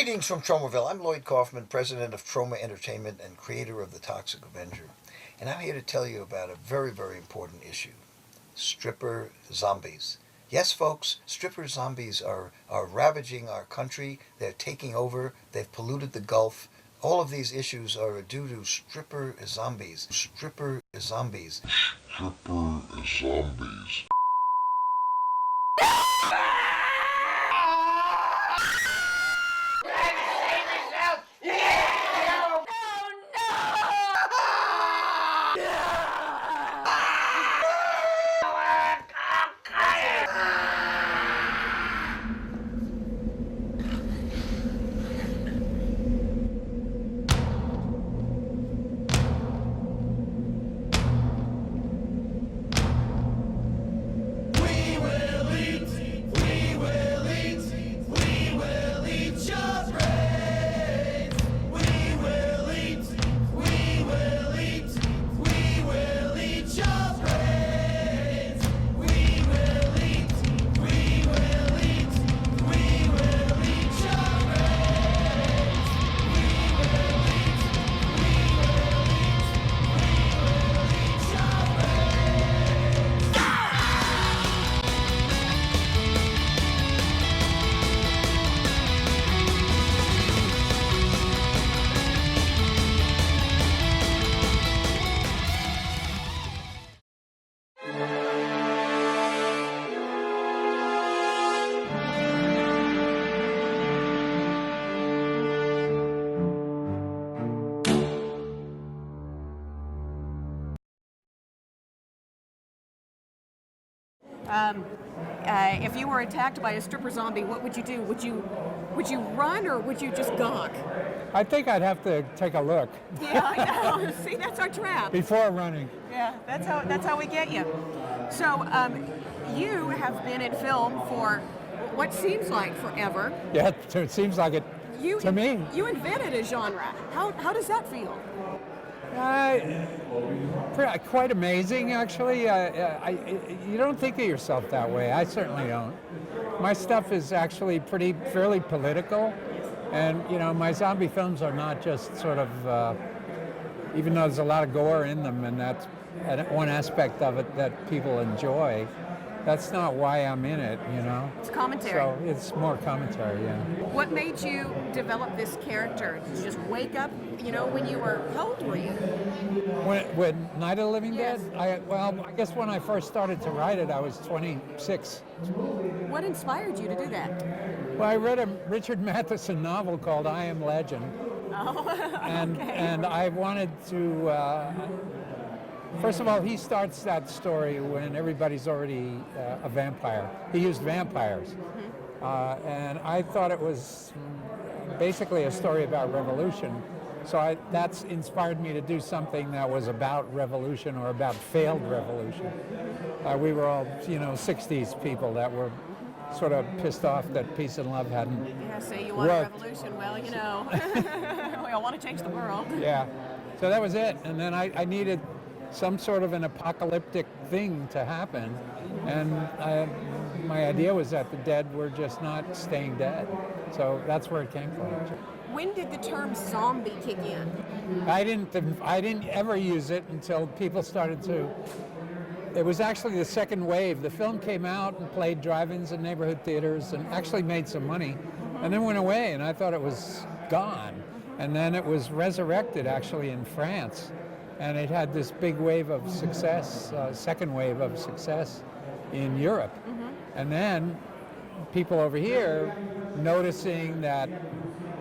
Greetings from Tromaville. I'm Lloyd Kaufman, president of Troma Entertainment and creator of The Toxic Avenger. And I'm here to tell you about a very, very important issue. Stripper zombies. Yes, folks, stripper zombies are ravaging our country. They're taking over. They've polluted the Gulf. All of these issues are due to stripper zombies. Stripper zombies. Stripper zombies. If you were attacked by a stripper zombie, what would you do? Would you run or would you just gawk? I think I'd have to take a look. Yeah, I know. See, that's our trap. Before running. Yeah, that's how we get you. So, you have been in film for what seems like forever. Yeah, it seems like it to me. You invented a genre. How does that feel? Quite amazing, actually. You don't think of yourself that way. I certainly don't. My stuff is actually fairly political, and my zombie films are not just sort of, even though there's a lot of gore in them, and that's one aspect of it that people enjoy. That's not why I'm in it, It's commentary. So it's more commentary, yeah. What made you develop this character? Did you just wake up, when you were, how old were you? When Night of the Living Yes. Dead? I guess when I first started to write it, I was 26. What inspired you to do that? Well, I read a Richard Matheson novel called I Am Legend. Oh, and I wanted to... First of all, he starts that story when everybody's already a vampire. He used vampires. And I thought it was basically a story about revolution. So that's inspired me to do something that was about revolution or about failed revolution. We were all, 60s people that were sort of pissed off that peace and love hadn't say you want worked. a revolution. Well, we all want to change the world. Yeah. So that was it. And then I needed some sort of an apocalyptic thing to happen, and my idea was that the dead were just not staying dead, so that's where it came from. When did the term zombie kick in? I didn't ever use it until people started to. It was actually the second wave. The film came out and played drive-ins and neighborhood theaters and actually made some money, and then went away, and I thought it was gone. And then it was resurrected actually in France. And it had this big wave of success, second wave of success in Europe. And then people over here noticing that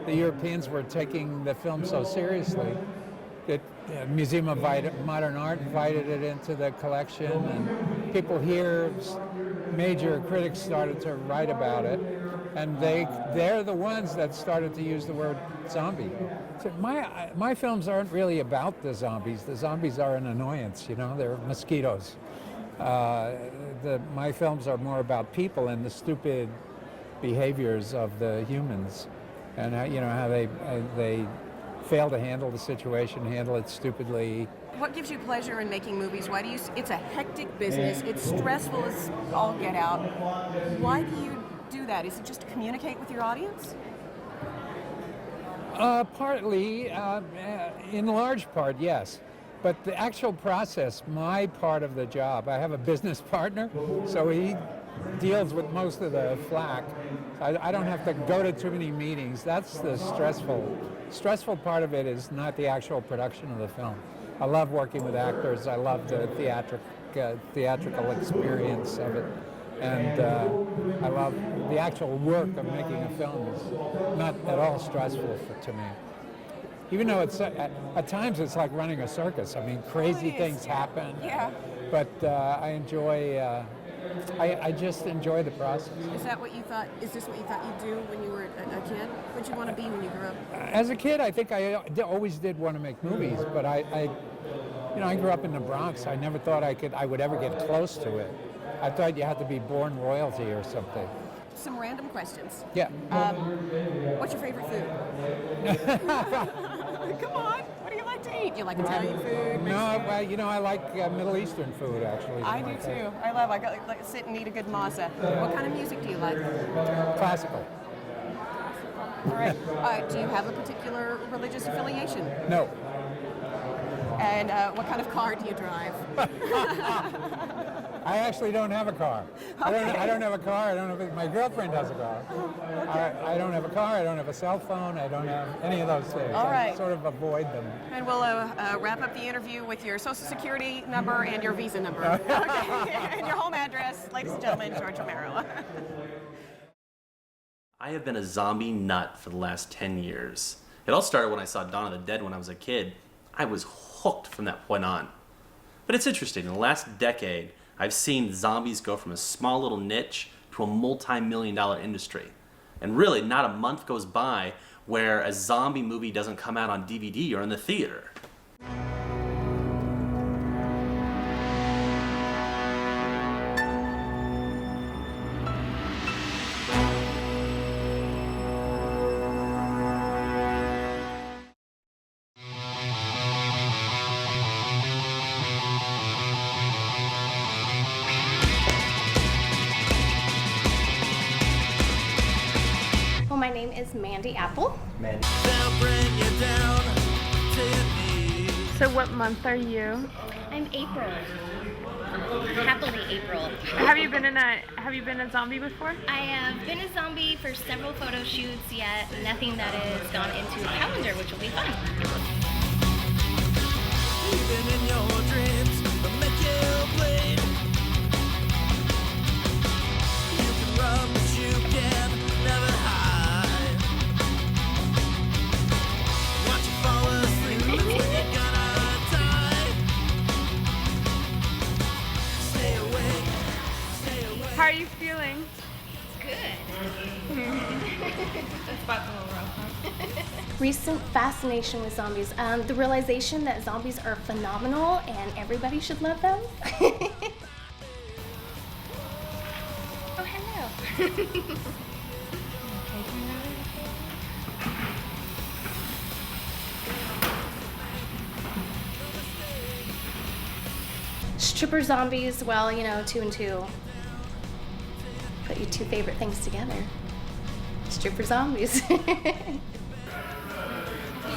the Europeans were taking the film so seriously, that Museum of Modern Art invited it into the collection, and people here, major critics started to write about it. And they're the ones that started to use the word zombie. So my films aren't really about the zombies. The zombies are an annoyance, they're mosquitoes. My films are more about people and the stupid behaviors of the humans, and how they fail to handle the situation, handle it stupidly. What gives you pleasure in making movies? Why do you? It's a hectic business. It's stressful as all get out. Why do you do that? Is it just to communicate with your audience? Partly, in large part, yes. But the actual process, my part of the job, I have a business partner, so he deals with most of the flack. I don't have to go to too many meetings. That's the stressful part of it is not the actual production of the film. I love working with actors. I love the theatrical experience of it. And I love the actual work of making a film is not at all stressful to me. Even though it's at times it's like running a circus. I mean, crazy things happen. Yeah. But I enjoy. I just enjoy the process. Is that what you thought? Is this what you thought you'd do when you were a kid? What did you want to be when you grew up? As a kid, I think I always did want to make movies, but I grew up in the Bronx. I never thought I would ever get close to it. I thought you had to be born royalty or something. Some random questions. Yeah. What's your favorite food? Come on. What do you like to eat? Do you like Italian food? No, well, I like Middle Eastern food, actually. I do too. I like sit and eat a good masa. What kind of music do you like? Classical. All right. Do you have a particular religious affiliation? No. And what kind of car do you drive? I actually don't have a car. I don't have a car. My girlfriend has a car. I don't have a car. I don't have a cell phone. I don't have any of those things. All right. I sort of avoid them. And we'll wrap up the interview with your social security number and your visa number. Okay. And your home address. Ladies and gentlemen, George Romero. I have been a zombie nut for the last 10 years. It all started when I saw Dawn of the Dead when I was a kid. I was hooked from that point on. But it's interesting, in the last decade, I've seen zombies go from a small little niche to a multi-million-dollar industry. And really, not a month goes by where a zombie movie doesn't come out on DVD or in the theater. My name is Mandy Apple. So what month are you? I'm April. Happily April. Have you been a zombie before? I have been a zombie for several photo shoots, yet nothing that has gone into a calendar, which will be fun. Even in your dreams, they'll make you bleed. You can run, but you can never hide. Watch you fall asleep, that's when you're gonna die. Stay awake, stay awake. How are you feeling? Good. Recent fascination with zombies. The realization that zombies are phenomenal and everybody should love them. Oh, hello. Stripper zombies, well, 2 and 2. Put your two favorite things together. Stripper zombies. He's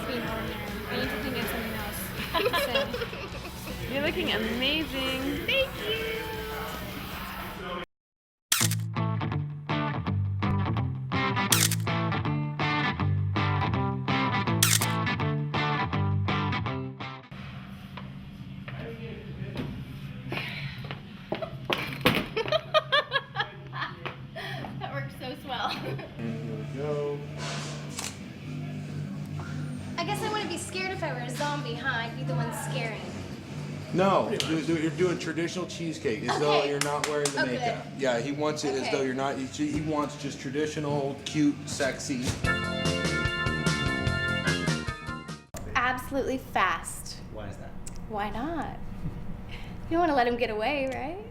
being ordinary. I need to think of something else. So, you're looking amazing. Thank you. That worked so swell. And here we go. I guess I wouldn't be scared if I were a zombie, huh? I'd be the one scaring. No, you're doing traditional cheesecake as though Okay. you're not wearing the Oh, makeup. good. Yeah, he wants it as Okay. though you're not. He wants just traditional, cute, sexy. Absolutely fast. Why is that? Why not? You don't want to let him get away, right?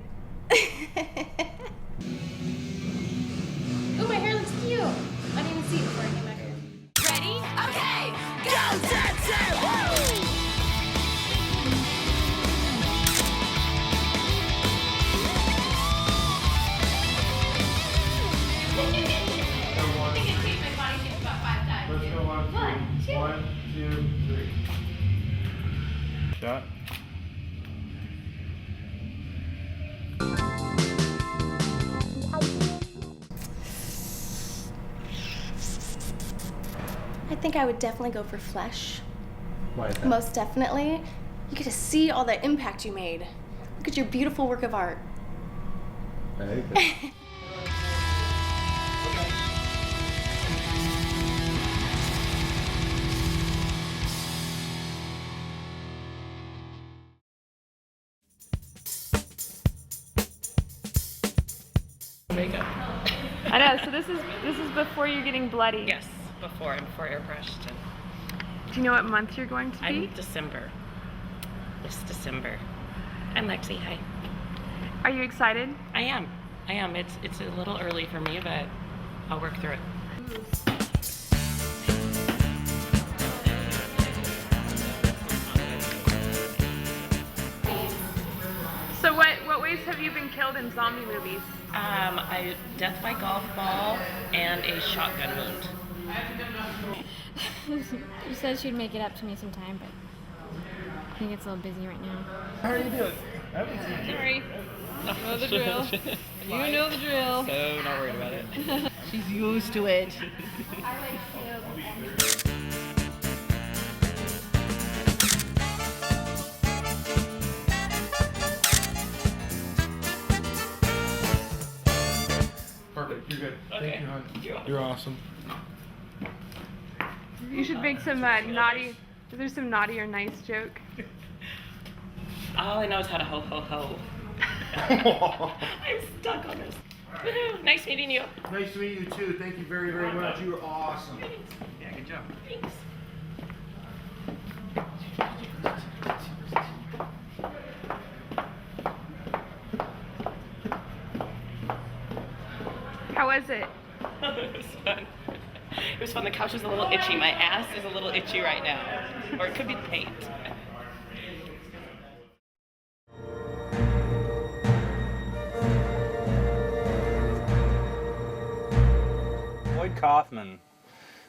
Oh, my hair looks cute. I didn't even see it before I came back here. Ready? Okay, go, set, set, woo! I think it changed my body shape about 5 times. What? 1, 2, 3. Shot. I think I would definitely go for flesh. Why is that? Most definitely. You get to see all the impact you made. Look at your beautiful work of art. Very good. Makeup. I know. So this is before you're getting bloody. Yes, before airbrushed. Do you know what month you're going to be? I'm December. This December. I'm Lexi. Hi. Are you excited? I am. It's a little early for me, but I'll work through it. So what ways have you been killed in zombie movies? I death by golf ball and a shotgun wound. She said she'd make it up to me sometime, but I think it's a little busy right now. How are you doing? Sorry. Know the drill. You know the drill. So not worried about it. She's used to it. Perfect. You're good. Okay. Thank you, hon. You're awesome. You should make some naughty. There's some naughty or nice joke. All I know is how to ho ho ho. I'm stuck on this. Woohoo! Nice meeting you. Nice to meet you too. Thank you very, very much. You were awesome. Yeah, good job. Thanks. How was it? It was fun. It was fun. The couch was a little itchy. My ass is a little itchy right now. Or it could be the paint. Lloyd Kaufman.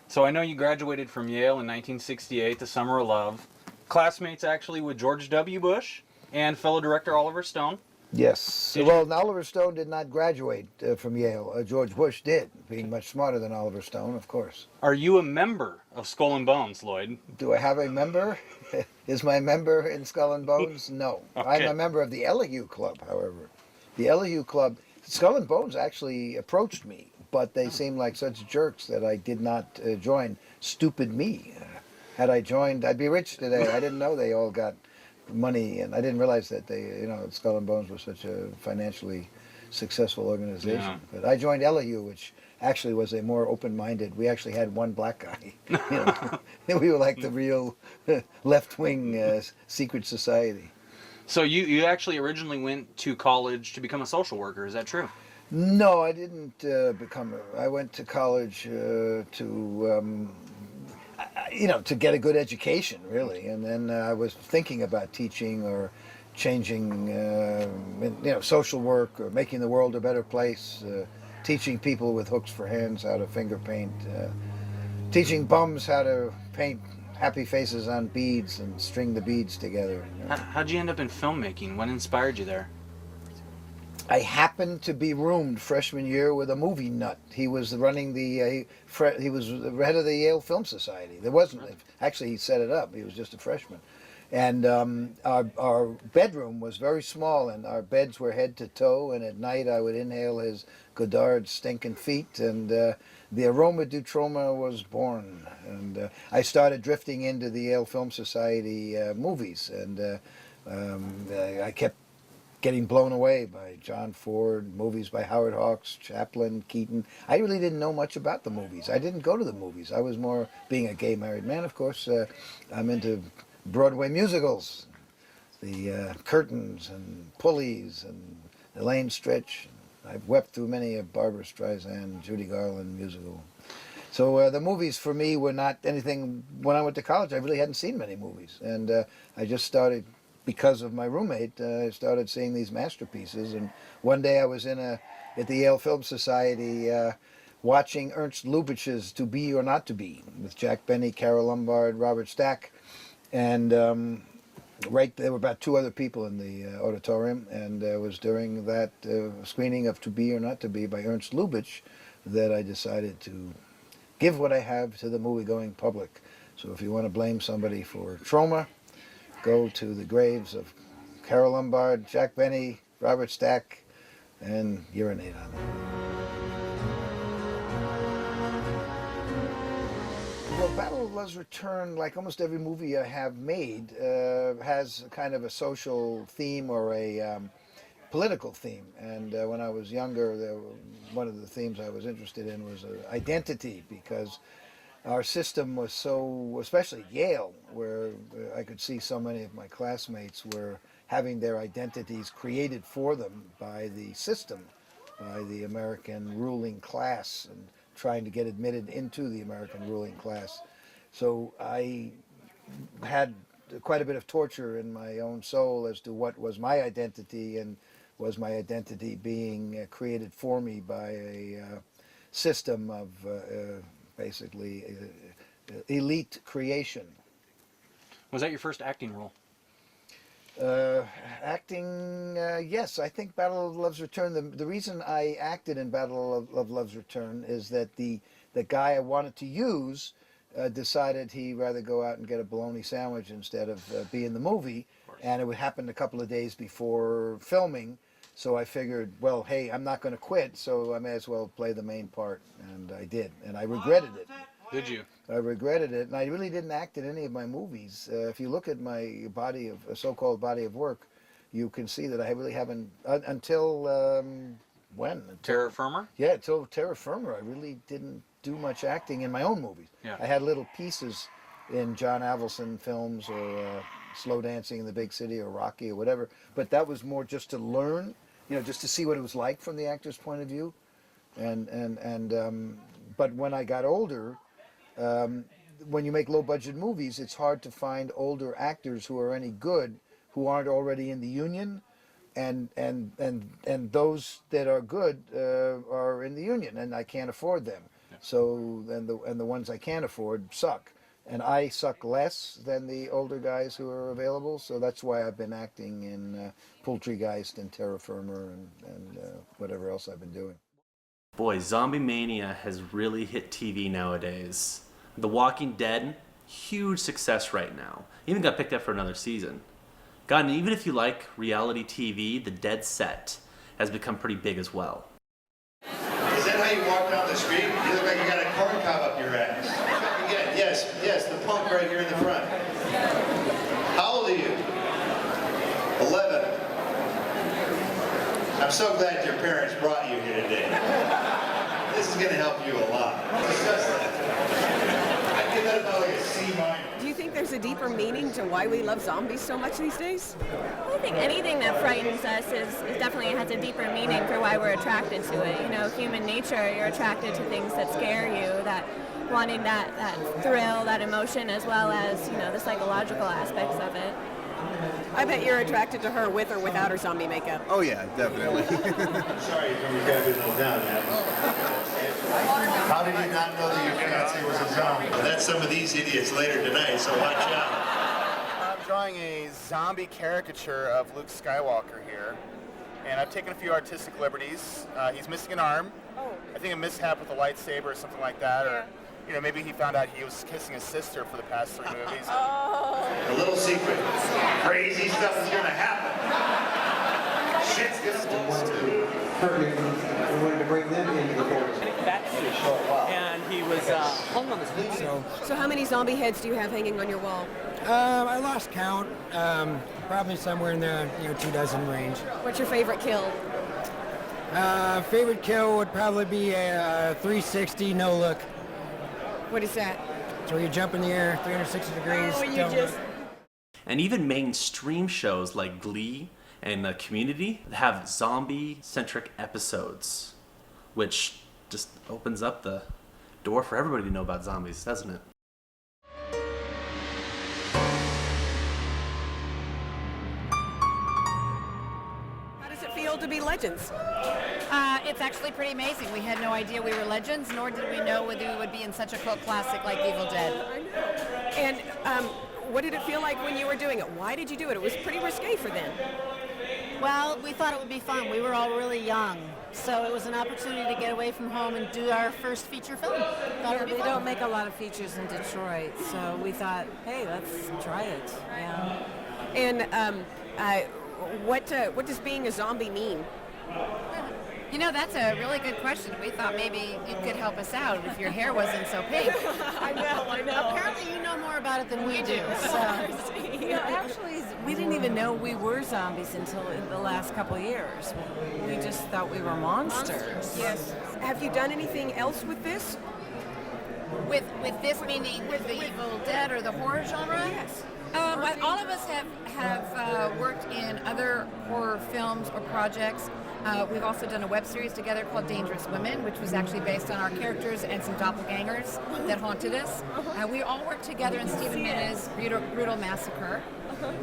So I know you graduated from Yale in 1968, the Summer of Love. Classmates actually with George W. Bush and fellow director Oliver Stone. Yes. Well, Oliver Stone did not graduate from Yale. George Bush did, being much smarter than Oliver Stone, of course. Are you a member of Skull and Bones, Lloyd? Do I have a member? Is my member in Skull and Bones? No. Okay. I'm a member of the Elihu Club, however. The Elihu Club, Skull and Bones actually approached me, but they seemed like such jerks that I did not join. Stupid me. Had I joined, I'd be rich today. I didn't know they all got money, and I didn't realize that Skull and Bones was such a financially successful organization. Yeah. But I joined Elihu, which actually was a more open-minded. We actually had one black guy. We were like the real left-wing secret society. So you actually originally went to college to become a social worker, is that true? No, I didn't I went to college to get a good education, really. And then I was thinking about teaching or changing, social work or making the world a better place, teaching people with hooks for hands how to finger paint, teaching bums how to paint happy faces on beads and string the beads together. How'd you end up in filmmaking? What inspired you there? I happened to be roomed freshman year with a movie nut. He was running he was the head of the Yale Film Society. There wasn't, actually he set it up. He was just a freshman. And our bedroom was very small, and our beds were head to toe, and at night I would inhale his Godard's stinking feet, and the aroma du Troma was born. And I started drifting into the Yale Film Society movies, and I kept getting blown away by John Ford, movies by Howard Hawks, Chaplin, Keaton. I really didn't know much about the movies. I didn't go to the movies. I was more, being a gay married man, of course, I'm into Broadway musicals, the Curtains and Pulleys and Elaine Stritch. I've wept through many a Barbra Streisand, Judy Garland musical. So the movies for me were not anything. When I went to college, I really hadn't seen many movies. And I just started, because of my roommate, I started seeing these masterpieces. And one day I was at the Yale Film Society watching Ernst Lubitsch's To Be or Not to Be with Jack Benny, Carol Lombard, Robert Stack, and there were about 2 other people in the auditorium, and it was during that screening of To Be or Not to Be by Ernst Lubitsch that I decided to give what I have to the movie-going public. So if you want to blame somebody for Troma, go to the graves of Carol Lombard, Jack Benny, Robert Stack, and urinate on them. Well, Battle of Love's Return, like almost every movie I have made, has kind of a social theme or a political theme. And when I was younger, one of the themes I was interested in was identity, because our system was so, especially at Yale, where I could see so many of my classmates were having their identities created for them by the system, by the American ruling class, and trying to get admitted into the American ruling class. So I had quite a bit of torture in my own soul as to what was my identity, and was my identity being created for me by a system of basically elite creation. Was that your first acting role? Acting, yes. I think Battle of Love's Return, the reason I acted in Battle of Love's Return is that the guy I wanted to use decided he'd rather go out and get a bologna sandwich instead of be in the movie, and it would happen a couple of days before filming, so I figured, well, hey, I'm not going to quit, so I may as well play the main part, and I did, and I regretted it. Did you? I regretted it, and I really didn't act in any of my movies. If you look at my so-called body of work, you can see that I really haven't, until, when? Terra Firma? Yeah, until Terra Firma, I really didn't do much acting in my own movies. Yeah. I had little pieces in John Avildsen films, or Slow Dancing in the Big City, or Rocky, or whatever, but that was more just to learn, just to see what it was like from the actor's point of view. But when I got older, when you make low-budget movies, it's hard to find older actors who are any good, who aren't already in the union, and those that are good are in the union, and I can't afford them. Yeah. So and the ones I can't afford suck, and I suck less than the older guys who are available. So that's why I've been acting in Poultrygeist and Terra Firma and whatever else I've been doing. Boy, zombie mania has really hit TV nowadays. The Walking Dead, huge success right now. Even got picked up for another season. God, and even if you like reality TV, the Dead set has become pretty big as well. Is that how you walk down the street? You look like you got a corn cob up your ass. Again, yes, the punk right here in the front. How old are you? 11. I'm so glad your parents brought you here today. This is going to help you a lot. Discuss that. I'd give that about like a C-. Do you think there's a deeper meaning to why we love zombies so much these days? I think anything that frightens us is definitely has a deeper meaning for why we're attracted to it. Human nature, you're attracted to things that scare you, that wanting that thrill, that emotion, as well as, the psychological aspects of it. I bet you're attracted to her with or without her zombie makeup. Oh yeah, definitely. Sorry, you got to go down, man. How did you not know that your fiancé was a zombie? Well, that's some of these idiots later tonight, so watch out. I'm drawing a zombie caricature of Luke Skywalker here, and I've taken a few artistic liberties. He's missing an arm. Oh. I think a mishap with a lightsaber or something like that, or maybe he found out he was kissing his sister for the past 3 movies. A little secret. Crazy stuff is going to happen. Shit's going to blow. Perfect. We wanted to bring them into the fold. And he was hung on this video. So how many zombie heads do you have hanging on your wall? I lost count. Probably somewhere in the 24 range. What's your favorite kill? Favorite kill would probably be a 360 no look. What is that? So you jump in the air 360 degrees. Oh, you just... And even mainstream shows like Glee and Community have zombie-centric episodes, which just opens up the door for everybody to know about zombies, doesn't it? How does it feel to be legends? It's actually pretty amazing. We had no idea we were legends, nor did we know whether we would be in such a cult classic like Evil Dead. I know. And what did it feel like when you were doing it? Why did you do it? It was pretty risque for them. Well, we thought it would be fun. We were all really young, so it was an opportunity to get away from home and do our first feature film. They don't make a lot of features in Detroit, so we thought, hey, let's try it. Yeah. And what does being a zombie mean? You know, that's a really good question. We thought maybe you could help us out if your hair wasn't so pink. I know. Apparently you know more about it than we do. So. Actually, we didn't even know we were zombies until in the last couple of years. We just thought we were monsters. Yes. Have you done anything else with this? With this meaning with the Evil Dead or the horror genre? Yes. All of us have worked in other horror films or projects. We've also done a web series together called Dangerous Women, which was actually based on our characters and some doppelgangers that haunted us. We all worked together in Stephen Minna's Brutal Massacre,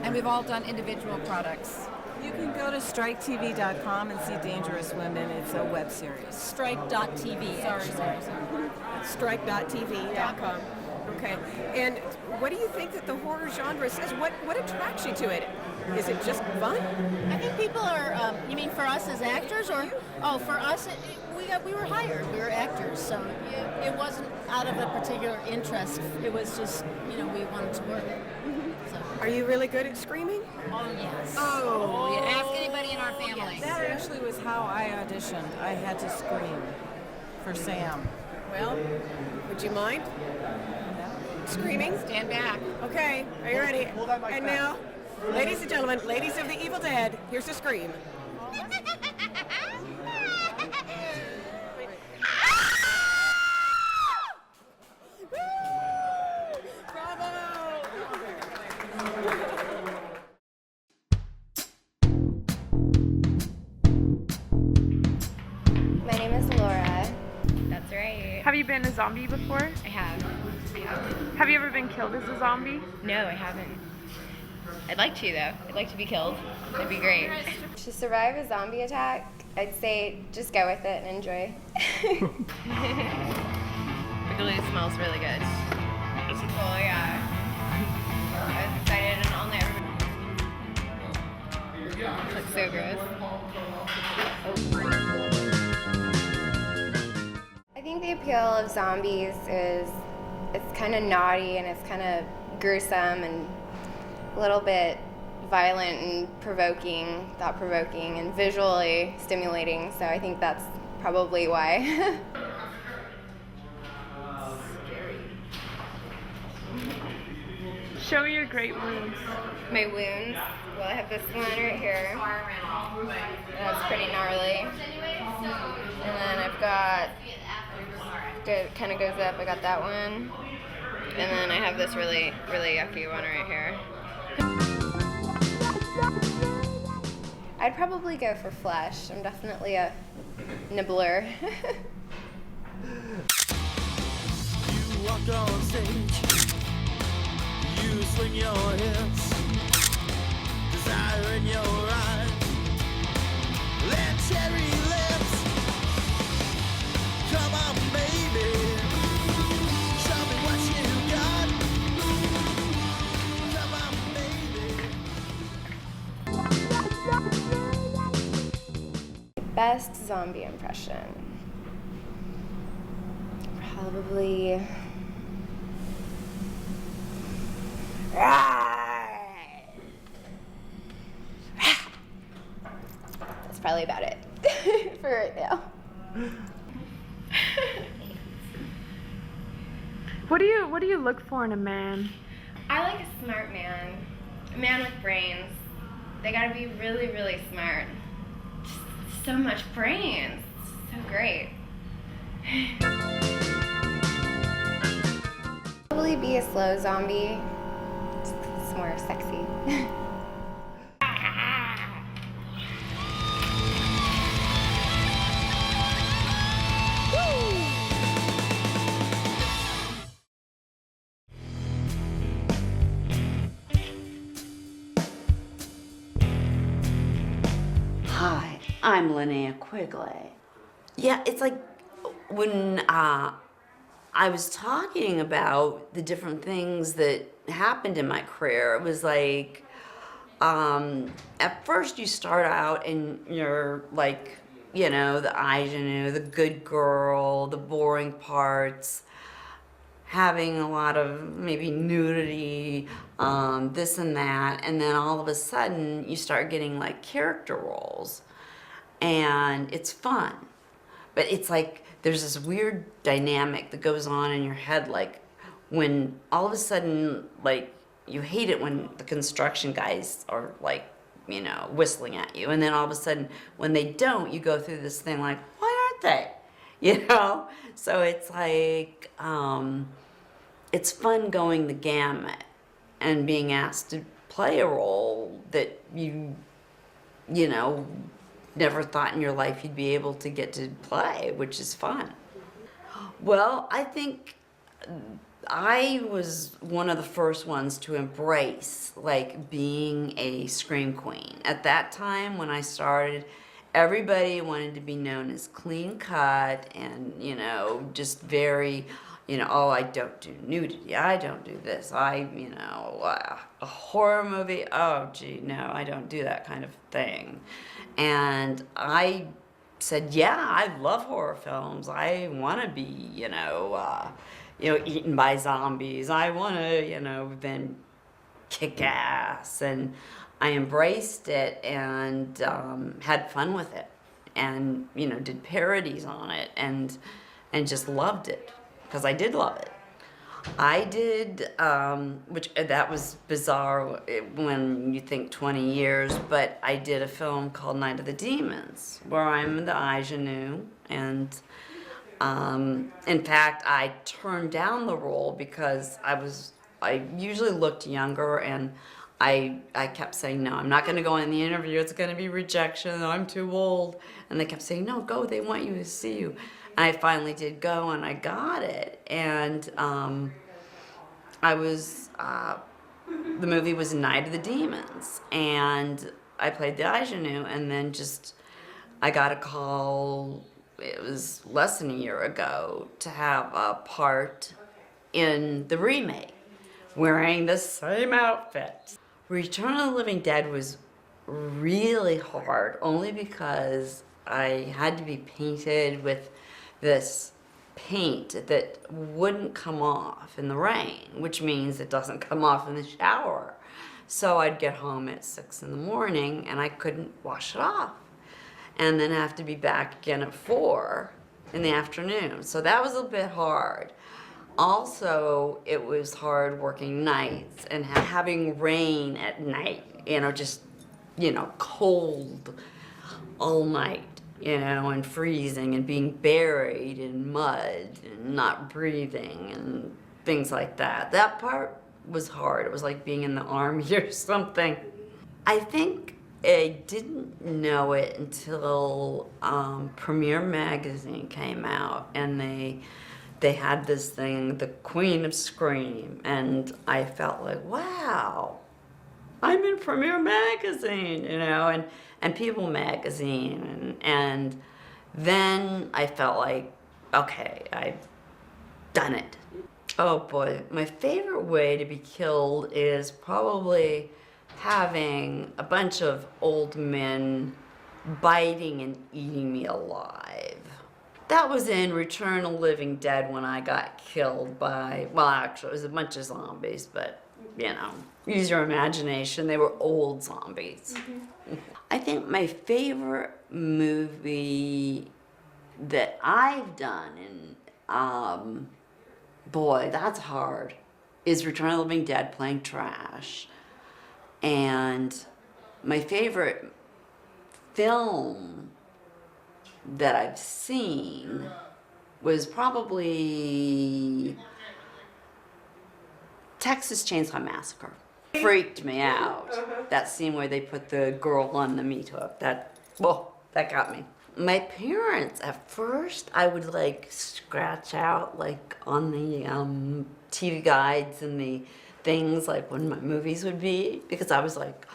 and we've all done individual products. You can go to striketv.com and see Dangerous Women. It's a web series. Strike.tv. Sorry. Strike.tv.com. Okay. And what do you think that the horror genre says? What attracts you to it? Is it just fun? I think people are, you mean for us as actors, or, for us, we were hired, we were actors, so it wasn't out of a particular interest, it was just, we wanted to work. So. Are you really good at screaming? Oh, yes. Oh. Ask anybody in our family. That actually was how I auditioned. I had to scream for Sam. Well, would you mind? Screaming? Stand back. Okay, are you ready? And now, ladies and gentlemen, ladies of the Evil Dead, here's a scream. My name is Laura. That's right. Have you been a zombie before? I have. Have you ever been killed as a zombie? No, I haven't. I'd like to, though. I'd like to be killed. That'd be great. To survive a zombie attack, I'd say just go with it and enjoy. It really smells really good. Oh, yeah. I was excited and all night. Looks so gross. I think the appeal of zombies is it's kind of naughty and it's kind of gruesome and a little bit violent and provoking, thought-provoking, and visually stimulating. So I think that's probably why. Show me your great wounds. My wounds? Well, I have this one right here. That's pretty gnarly. And then I've got, it kind of goes up, I got that one. And then I have this really, really yucky one right here. I'd probably go for flesh. I'm definitely a nibbler. You walk on stage, you swing your hips, desire in your eyes, let cherry lips, come on baby, show me what you got, come on baby. Best zombie impression? Probably... That's probably about it for right now. What do you look for in a man? I like a smart man. A man with brains. They gotta be really, really smart. Just so much brains. So great. Probably be a slow zombie. It's more sexy. Hi, I'm Linnea Quigley. Yeah, it's like when I was talking about the different things that happened in my career, it was like, at first you start out and you're like, you know, the ingenue, the good girl, the boring parts, having a lot of maybe nudity, this and that, and then all of a sudden you start getting like character roles, and it's fun. But it's like there's this weird dynamic that goes on in your head, like when all of a sudden, like, you hate it when the construction guys are like, you know, whistling at you, and then all of a sudden when they don't, you go through this thing like, why aren't they? You know? So it's like, it's fun going the gamut and being asked to play a role that you know, never thought in your life you'd be able to get to play, which is fun. Well, I think I was one of the first ones to embrace like being a scream queen. At that time when I started, everybody wanted to be known as clean cut and, you know, just very, you know, oh, I don't do nudity, I don't do this, you know, a horror movie, oh gee, no, I don't do that kind of thing. And I said, yeah, I love horror films, I want to be, you know, eaten by zombies, I want to, you know, then kick ass, and I embraced it and had fun with it, and, you know, did parodies on it, and just loved it. Because I did love it. I did, which that was bizarre when you think 20 years, but I did a film called Night of the Demons, where I'm the ingenue, and in fact, I turned down the role because I usually looked younger, and I kept saying, no, I'm not going to go in the interview, it's going to be rejection, I'm too old. And they kept saying, no, go, they want you to see you. I finally did go, and I got it, and I was, the movie was Night of the Demons, and I played the ingenue, and then I got a call, it was less than a year ago, to have a part in the remake, wearing the same outfit. Return of the Living Dead was really hard, only because I had to be painted with this paint that wouldn't come off in the rain, which means it doesn't come off in the shower. So I'd get home at 6 in the morning and I couldn't wash it off, and then have to be back again at 4 in the afternoon. So that was a bit hard. Also, it was hard working nights and having rain at night, you know, just, you know, cold all night, you know, and freezing and being buried in mud and not breathing and things like that. That part was hard. It was like being in the army or something. I think I didn't know it until Premiere Magazine came out, and they had this thing, the Queen of Scream, and I felt like, wow, I'm in Premiere Magazine, you know, and People Magazine, and then I felt like, okay, I've done it. Oh boy, my favorite way to be killed is probably having a bunch of old men biting and eating me alive. That was in Return of the Living Dead when I got killed by, well, actually, it was a bunch of zombies, but, you know, use your imagination. They were old zombies. Mm-hmm. I think my favorite movie that I've done, and boy, that's hard, is Return of the Living Dead playing trash. And my favorite film that I've seen was probably Texas Chainsaw Massacre. Freaked me out. That scene where they put the girl on the meat hook, that got me. My parents, at first, I would like scratch out like on the TV guides and the things like when my movies would be, because I was like,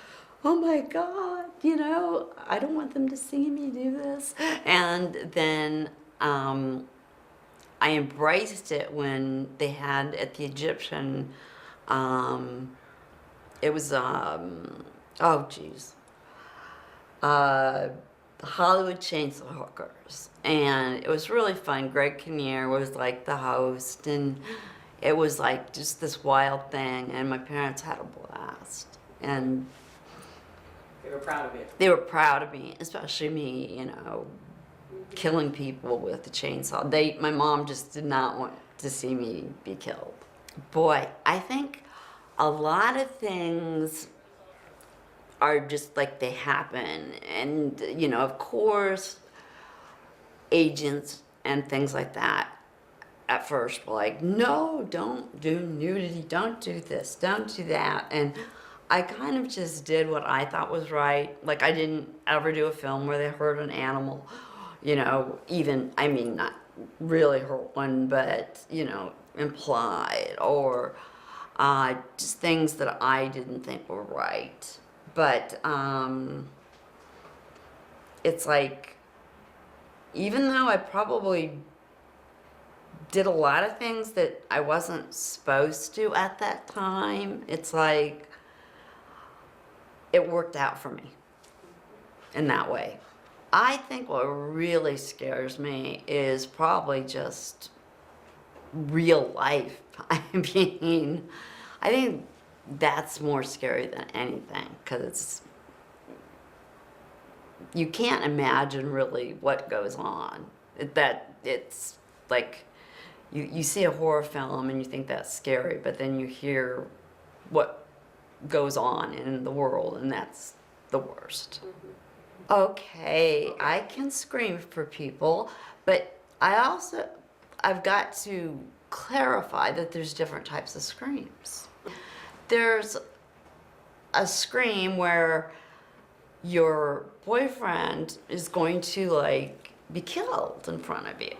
oh my God, you know, I don't want them to see me do this. And then I embraced it when they had at the Egyptian, it was, oh geez, Hollywood Chainsaw Hookers. And it was really fun. Greg Kinnear was like the host, and it was like just this wild thing, and my parents had a blast. And They were proud of you. they were proud of me, especially me, you know, killing people with the chainsaw. My mom just did not want to see me be killed. Boy, I think a lot of things are just like they happen. And, you know, of course, agents and things like that at first were like, no, don't do nudity, don't do this, don't do that. And I kind of just did what I thought was right. Like, I didn't ever do a film where they hurt an animal, you know, even, I mean, not really hurt one, but, you know, implied, or just things that I didn't think were right. But it's like, even though I probably did a lot of things that I wasn't supposed to at that time, it's like, it worked out for me in that way. I think what really scares me is probably just real life. I mean, I think that's more scary than anything, because you can't imagine really what goes on. It's like, you see a horror film and you think that's scary, but then you hear what goes on in the world, and that's the worst. Okay, I can scream for people, but I've got to clarify that there's different types of screams. There's a scream where your boyfriend is going to like be killed in front of you,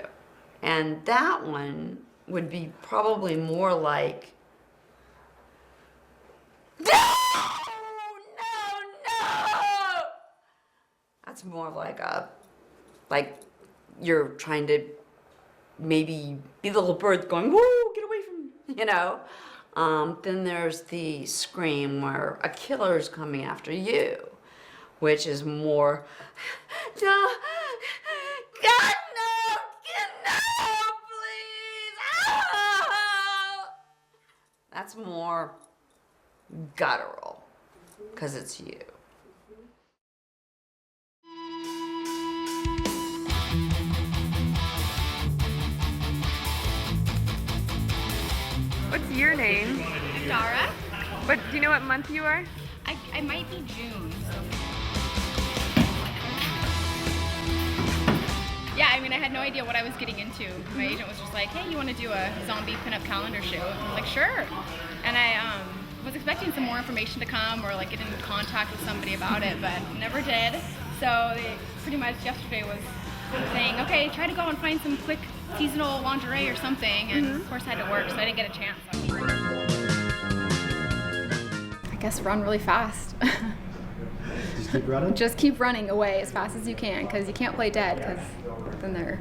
and that one would be probably more like, no! That's more like you're trying to maybe be the little bird going, whoa, get away from me, you know? Then there's the scream where a killer is coming after you, which is more, no, God, no, please, oh! That's more guttural, because it's you. What's your name? Dara? What, do you know what month you are? I might be June. Yeah, I mean, I had no idea what I was getting into. My agent was just like, hey, you want to do a zombie pinup calendar shoot? I'm like, sure. And I was expecting some more information to come, or like get in contact with somebody about it, but never did. So they pretty much yesterday was saying, okay, try to go and find some quick seasonal lingerie or something, and of course I had to work, so I didn't get a chance. I guess run really fast. Just keep running? Just keep running away as fast as you can, because you can't play dead, because then they're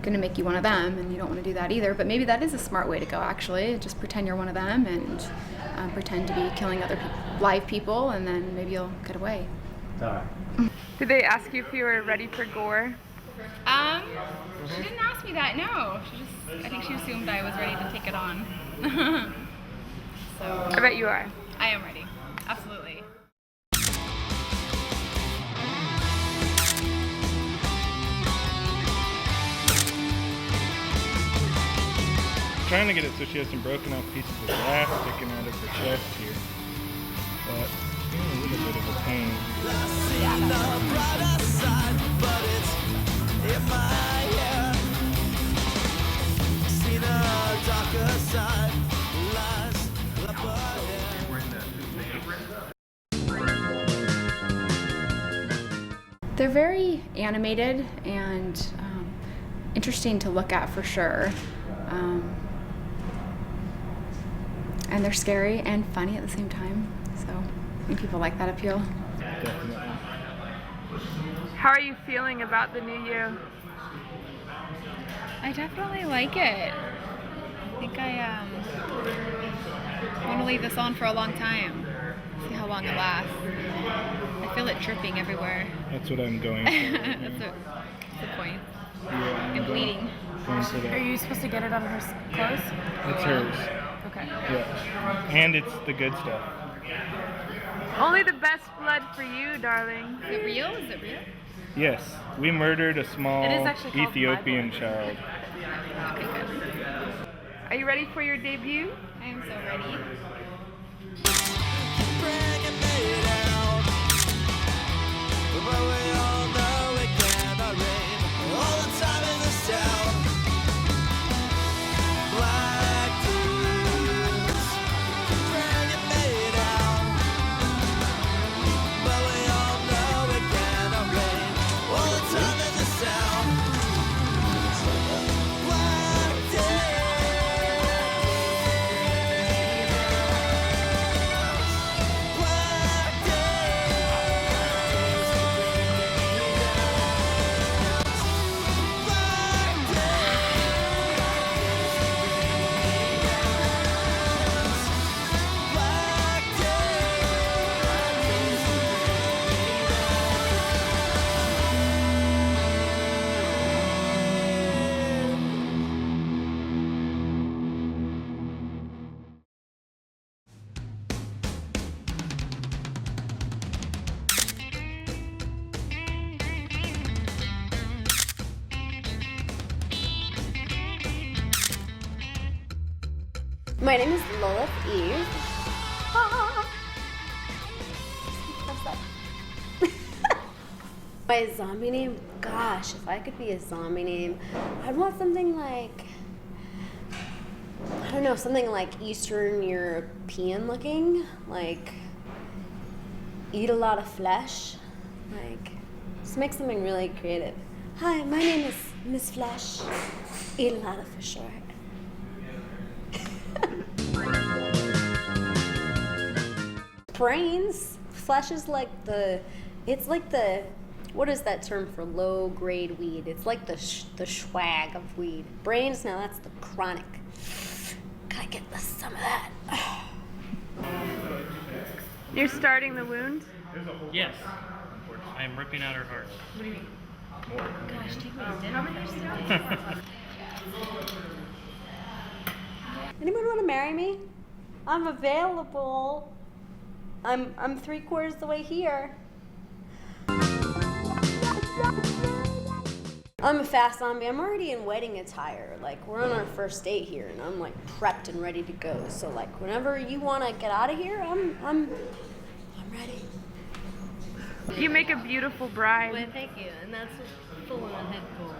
going to make you one of them, and you don't want to do that either. But maybe that is a smart way to go, actually. Just pretend you're one of them and pretend to be killing other live people, and then maybe you'll get away. All right. Did they ask you if you were ready for gore? She didn't ask me that, no. I think she assumed I was ready to take it on. So I bet you are. I am ready, absolutely. Trying to get it so she has some broken off pieces of glass sticking out of her chest here, but a little bit of a pain. They're very animated and interesting to look at for sure. And they're scary and funny at the same time. So think people like that appeal. Definitely. How are you feeling about the new you? I definitely like it. I think I want to leave this on for a long time. See how long it lasts. I feel it dripping everywhere. That's what I'm going for. That's the point. Yeah, And bleeding. going for that. Are you supposed to get it on her clothes? It's hers. Okay. Yeah. And it's the good stuff. Only the best blood for you, darling. Is it real? Is it real? Yes, we murdered a small It is actually called Ethiopian my child. Okay, good. Are you ready for your debut? I am so ready. But we all know it cannot rain all the time in this town. Black dudes bring it me down. But we all know it cannot rain all the time in this town. Black My name is Lilith Eve. My zombie name? Gosh, if I could be a zombie name, I'd want something like, I don't know, something like Eastern European looking, like eat a lot of flesh, like just make something really creative. Hi, my name is Miss Flesh. Eat a lot of for sure. Brains. Flesh is like what is that term for low grade weed? It's like the swag of weed. Brains, now that's the chronic. Gotta get some of that. You're starting the wound? Yes. I am ripping out her heart. What do you mean? More. Gosh, take me to dinner. Anyone want to marry me? I'm available. I'm 3/4 the way here. I'm a fast zombie. I'm already in wedding attire. Like, we're on our first date here, and I'm like prepped and ready to go. So like, whenever you want to get out of here, I'm ready. You make a beautiful bride. Well, thank you, and that's full on head cool.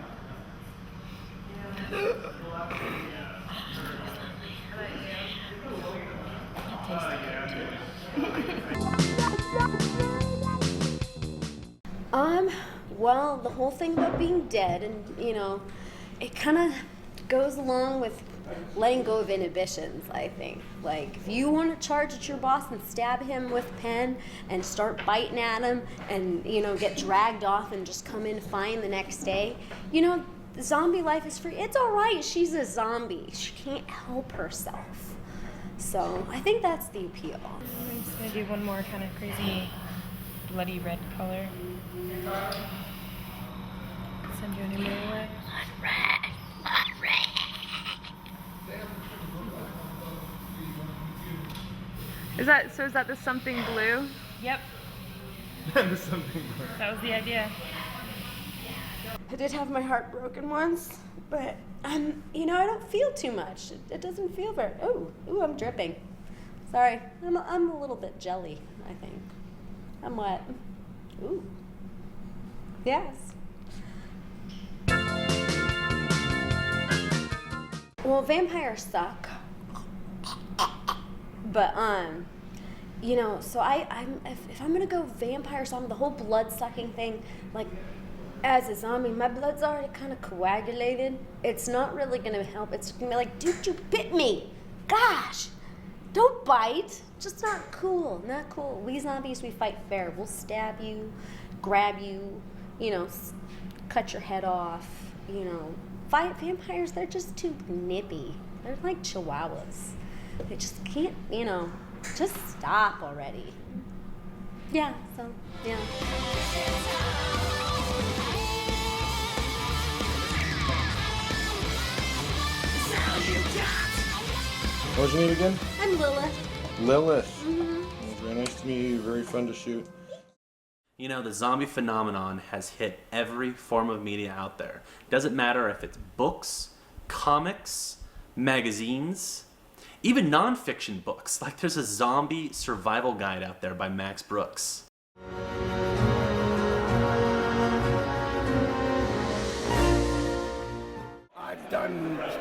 Well, the whole thing about being dead, and it kind of goes along with letting go of inhibitions, I think. Like, if you want to charge at your boss and stab him with a pen and start biting at him and, get dragged off and just come in fine the next day, the zombie life is free. It's all right. She's a zombie. She can't help herself. So I think that's the appeal. I'm just going to do one more kind of crazy bloody red color. Send you anywhere away. Is that the something blue? Yep. The something. That was the idea. I did have my heart broken once, but I don't feel too much. It doesn't feel very. Ooh, I'm dripping. Sorry, I'm a little bit jelly, I think. I'm wet. Ooh. Yes. Well, vampires suck. But so if I'm gonna go vampire zombie, the whole blood sucking thing, like, as a zombie, my blood's already kind of coagulated. It's not really gonna help. It's gonna be like, dude, you bit me. Gosh, Don't bite. Just not cool. Not cool. We zombies, we fight fair. We'll stab you, grab you, cut your head off. Vampires, they're just too nippy. They're like chihuahuas. They just can't, just stop already. Yeah, so, yeah. What was your name again? I'm Lilith. Lilith. Mm-hmm. Well, very nice to meet you. Very fun to shoot. The zombie phenomenon has hit every form of media out there. Doesn't matter if it's books, comics, magazines, even nonfiction books. Like there's a zombie survival guide out there by Max Brooks.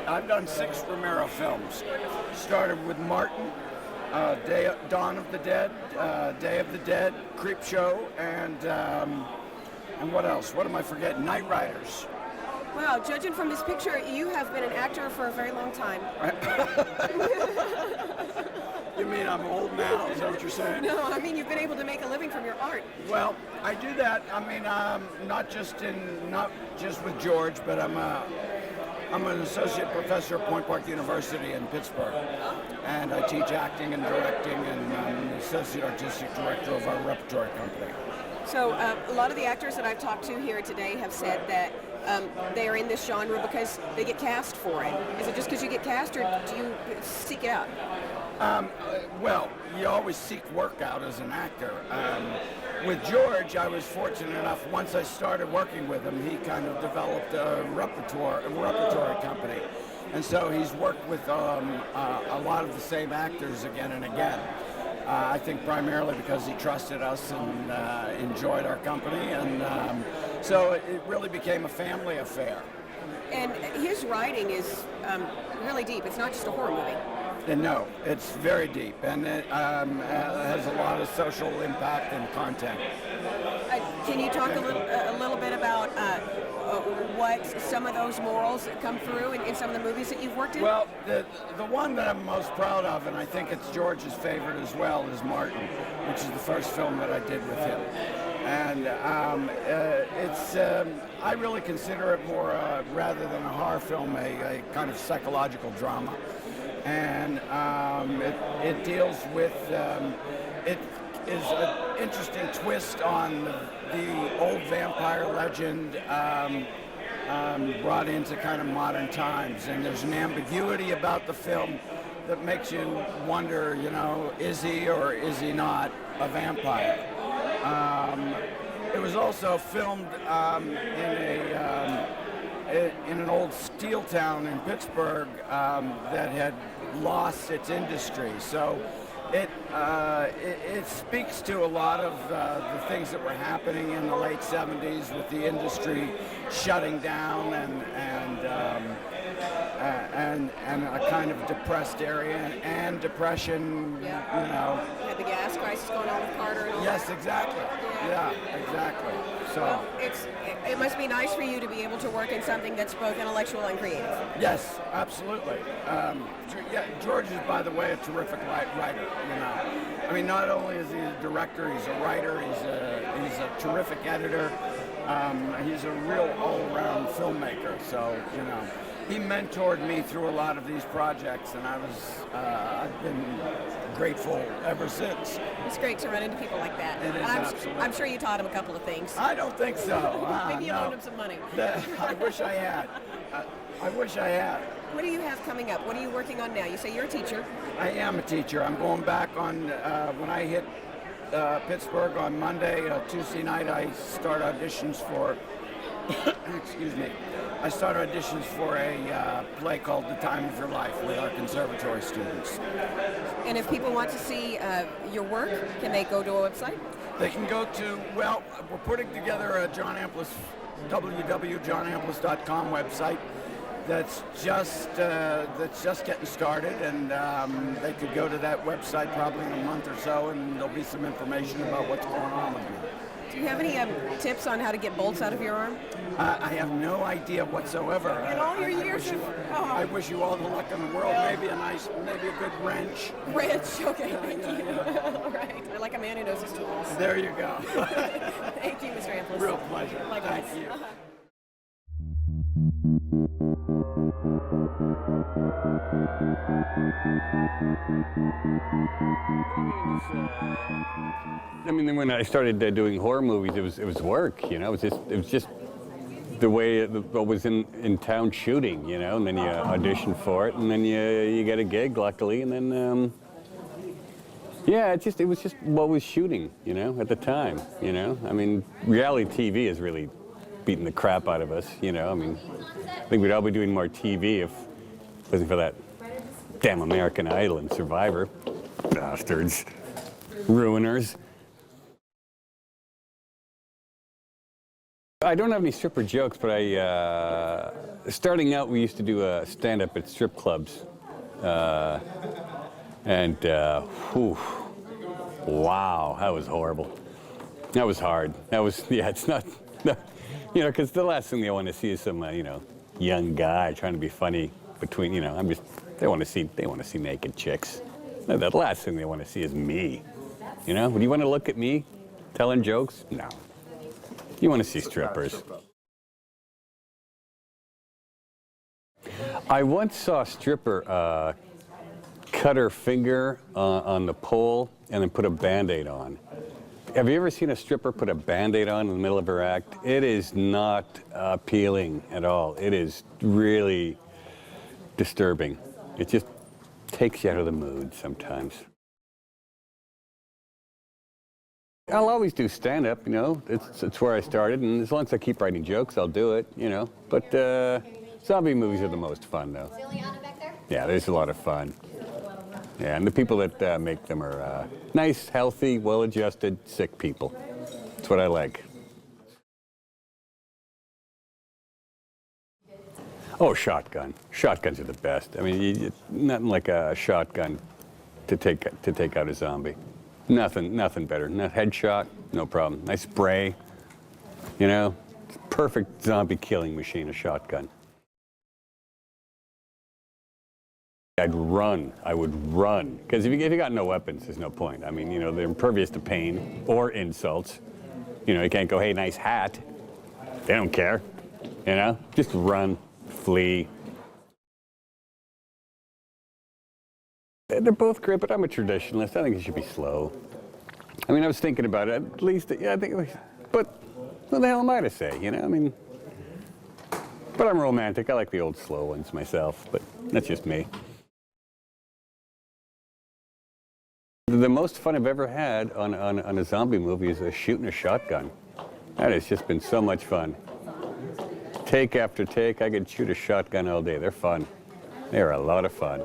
I've done 6 Romero films. Started with Martin, Dawn of the Dead, Day of the Dead, Creep Show, and what else? What am I forgetting? Night Riders. Wow, judging from this picture, you have been an actor for a very long time. You mean I'm old now? Is that what you're saying? No, I mean you've been able to make a living from your art. Well, I do that. I mean, not just with George, but I'm an associate professor at Point Park University in Pittsburgh, and I teach acting and directing, and I'm the associate artistic director of our repertory company. So a lot of the actors that I've talked to here today have said that they are in this genre because they get cast for it. Is it just because you get cast, or do you seek it out? Well, you always seek work out as an actor. With George, I was fortunate enough, once I started working with him, he kind of developed a repertory company. And so he's worked with a lot of the same actors again and again. I think primarily because he trusted us and enjoyed our company. And so it really became a family affair. And his writing is really deep. It's not just a horror movie. No, it's very deep, and it has a lot of social impact and content. Can you talk a little bit about what some of those morals come through in some of the movies that you've worked in? Well, the one that I'm most proud of, and I think it's George's favorite as well, is Martin, which is the first film that I did with him. And I really consider it more, rather than a horror film, a kind of psychological drama. And it deals with, it is an interesting twist on the old vampire legend brought into kind of modern times. And there's an ambiguity about the film that makes you wonder, is he or is he not a vampire? It was also filmed in an old steel town in Pittsburgh that had lost its industry. So it speaks to a lot of the things that were happening in the late 70s with the industry shutting down and a kind of depressed area and depression, You had the gas crisis going on with Carter and all Yes, that. exactly. Yeah, exactly. So. Well, it must be nice for you to be able to work in something that's both intellectual and creative. Yes, absolutely. George is, by the way, a terrific writer. I mean, not only is he a director, he's a writer. He's a terrific editor. He's a real all-around filmmaker. So he mentored me through a lot of these projects, and I've been grateful ever since. It's great to run into people like that. It is, absolutely. I'm sure you taught him a couple of things. I don't think so. Maybe you no. loaned him some money. I wish I had. I wish I had. What do you have coming up? What are you working on now? You say you're a teacher. I am a teacher. I'm going back on, when I hit Pittsburgh on Monday, Tuesday night, I start auditions for, excuse me, I start auditions for a play called The Time of Your Life with our conservatory students. And if people want to see your work, can they go to a website? They can go to, well, we're putting together a John Amplas, www.johnamplas.com website that's just getting started, and they could go to that website probably in a month or so, and there'll be some information about what's going on with me. Do you have any tips on how to get bolts out of your arm? I have no idea whatsoever. In all your years I wish you all the luck in the world. Maybe a good wrench. Wrench, okay, thank you. All right, I like a man who knows his tools. There you go. Thank you, Mr. Amplas. Real pleasure. Likewise. Thank you. I mean, when I started doing horror movies, it was work, you know. It was just the way it was in town shooting, you know. And then you audition for it, and then you get a gig, luckily, and then yeah, it was just what was shooting, you know, at the time, you know. I mean, reality TV is really beating the crap out of us, you know. I mean, I think we'd all be doing more TV if it wasn't for that damn American Idol and Survivor. Bastards. Ruiners. I don't have any stripper jokes, but starting out, we used to do stand-up at strip clubs. Whew, wow, that was horrible. That was hard. That was, yeah, it's not, you know, because the last thing they want to see is some, you know, young guy trying to be funny between, you know, they want to see naked chicks. The last thing they want to see is me. You know, would you want to look at me telling jokes? No. You want to see strippers. I once saw a stripper cut her finger on the pole and then put a Band-Aid on. Have you ever seen a stripper put a Band-Aid on in the middle of her act? It is not appealing at all. It is really disturbing. It just takes you out of the mood sometimes. I'll always do stand-up, you know. It's where I started, and as long as I keep writing jokes, I'll do it, you know. But zombie movies are the most fun, though. Yeah, there's a lot of fun. Yeah, and the people that make them are nice, healthy, well-adjusted, sick people. That's what I like. Oh, shotgun. Shotguns are the best. I mean, nothing like a shotgun to take out a zombie. Nothing better. Headshot, no problem. Nice spray, you know. It's a perfect zombie killing machine, a shotgun. I would run. Because if you got no weapons, there's no point. I mean, you know, they're impervious to pain or insults. You know, you can't go, hey, nice hat. They don't care, you know. Just run, flee. They're both great, but I'm a traditionalist. I think it should be slow. I mean, I was thinking about it. At least, yeah, I think, but what the hell am I to say, you know? I mean, but I'm romantic. I like the old slow ones myself, but that's just me. The most fun I've ever had on a zombie movie is shooting a shotgun. That has just been so much fun. Take after take, I could shoot a shotgun all day. They're fun. They're a lot of fun.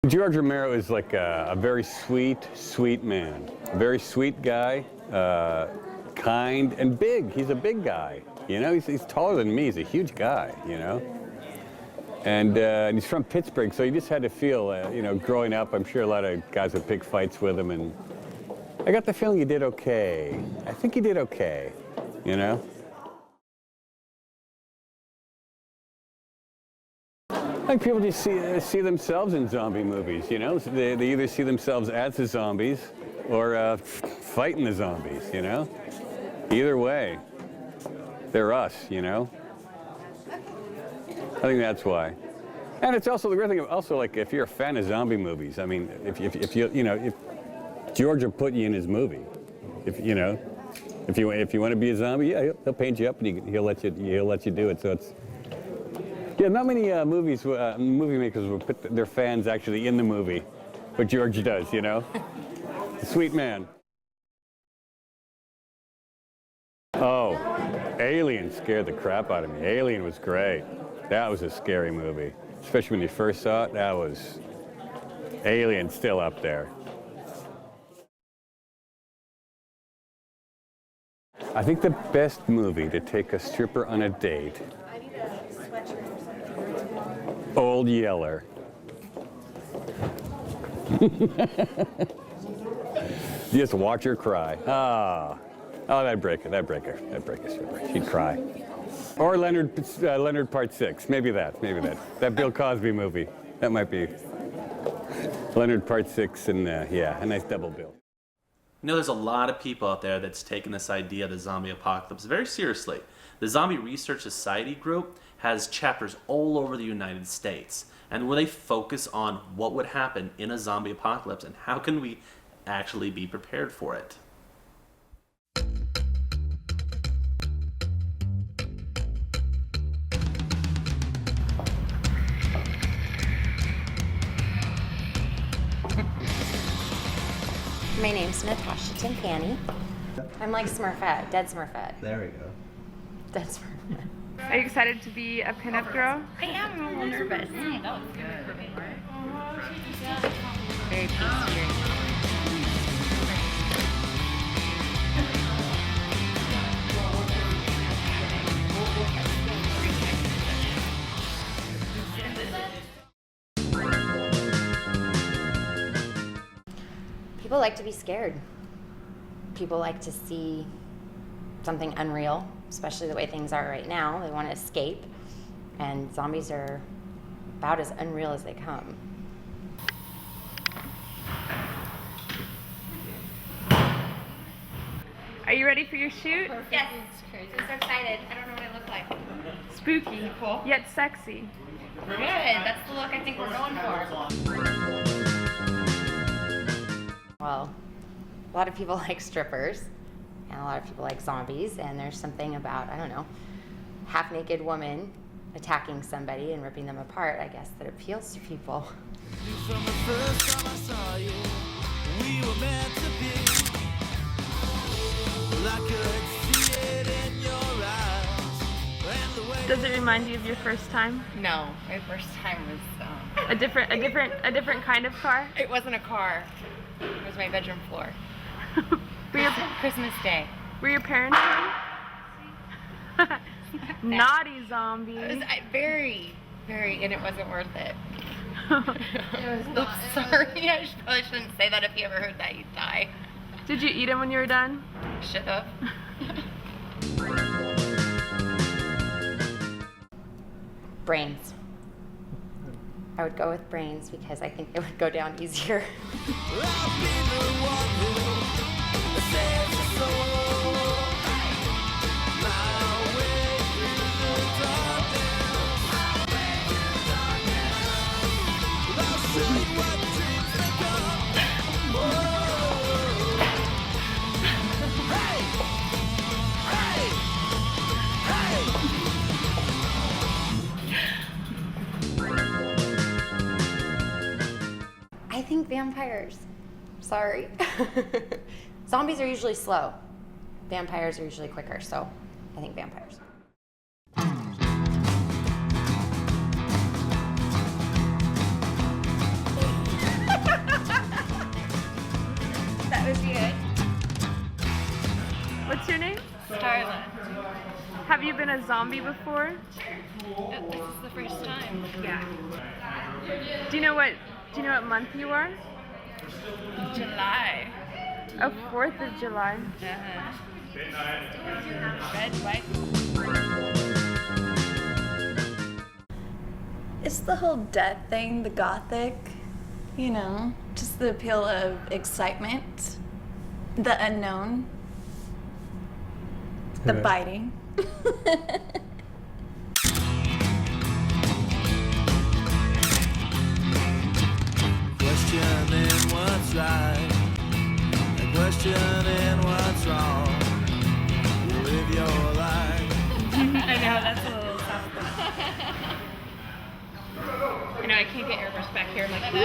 George Romero is like a very sweet man. A very sweet guy, kind and big. He's a big guy, you know? He's taller than me. He's a huge guy, you know? And he's from Pittsburgh, so you just had to feel, you know, growing up, I'm sure a lot of guys would pick fights with him, and I got the feeling he did okay. I think he did okay, you know? I think people just see themselves in zombie movies, you know? So they either see themselves as the zombies or fighting the zombies, you know? Either way, they're us, you know? I think that's why. And it's also the great thing, also, like, if you're a fan of zombie movies, I mean, if George will put you in his movie, if you want to be a zombie, yeah, he'll paint you up and he'll let you do it. So it's, yeah, not many movie makers will put their fans actually in the movie, but George does, you know? Sweet man. Oh, Alien scared the crap out of me. Alien was great. That was a scary movie, especially when you first saw it. That was Alien, still up there. I think the best movie to take a stripper on a date, Old Yeller. You just watch her cry. Ah. Oh, that'd break her. That'd break her. She'd cry. Or Leonard Part 6. Maybe that. That Bill Cosby movie. That might be Leonard Part 6 and, yeah, a nice double bill. You know, there's a lot of people out there that's taken this idea of the zombie apocalypse very seriously. The Zombie Research Society group has chapters all over the United States, and where they focus on what would happen in a zombie apocalypse and how can we actually be prepared for it. My name's Natasha Timpani. I'm like Smurfette, dead Smurfette. There we go. Dead Smurfette. Are you excited to be a pinup girl? I am. I'm a little nervous. That was good. Very peaceful. People like to be scared. People like to see something unreal, especially the way things are right now. They want to escape, and zombies are about as unreal as they come. Are you ready for your shoot? Yes, I'm so excited. I don't know what I look like. Spooky, yet sexy. Good, that's the look I think we're going for. Well, a lot of people like strippers, and a lot of people like zombies, and there's something about, I don't know, half-naked woman attacking somebody and ripping them apart, I guess, that appeals to people. From the first time I saw you, we were meant to be. Well, I could see it in your eyes. And the way Does it remind you of your first time? No, my first time was a different kind of car? It wasn't a car. It was my bedroom floor. Christmas Day. Were your parents home? Naughty zombie. It was very, and it wasn't worth it. Oops, sorry. I probably shouldn't say that. If you ever heard that, you'd die. Did you eat them when you were done? Should have. Brains. I would go with brains because I think it would go down easier. I think vampires. Sorry. Zombies are usually slow. Vampires are usually quicker, so I think vampires. That was good. What's your name? Starla. Have you been a zombie before? This is the first time. Yeah. Do you know what month you are? July. Oh, 4th of July. Red, white. It's the whole death thing, the gothic, you know, just the appeal of excitement, the unknown, the biting. questioning what's right and questioning what's wrong. You live your life. I know, that's a little tough. I know, I can't get your back here like that.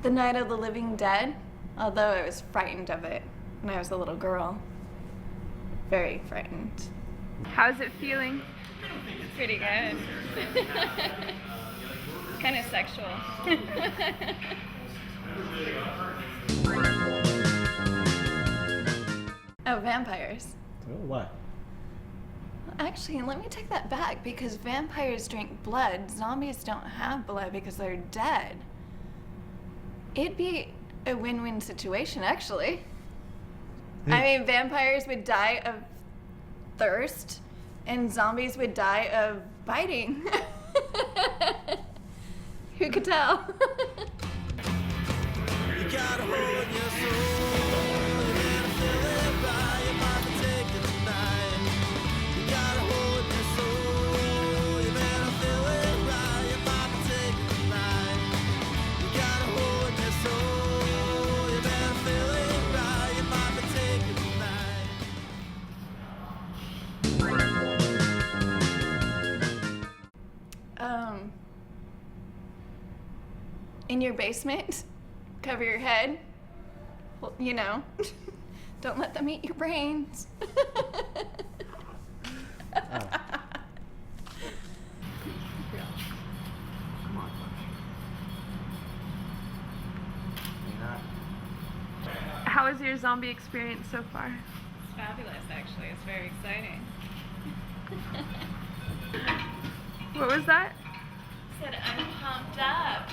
The Night of the Living Dead, although I was frightened of it when I was a little girl. Very frightened. How's it feeling? It's pretty good. Kind of sexual. Oh, vampires. Oh, what? Actually, let me take that back because vampires drink blood. Zombies don't have blood because they're dead. It'd be a win-win situation, actually. I mean, vampires would die of thirst, and zombies would die of biting. Who could tell? You gotta hold your soul. You better feel it right. You might be taking the night. You gotta hold your soul. You better feel it right. You might be taking the night. You gotta hold your soul. You better feel it right. You might be taking the night. In your basement, cover your head. Well, you know, don't let them eat your brains. How was your zombie experience so far? It's fabulous, actually. It's very exciting. What was that? Said I'm pumped up.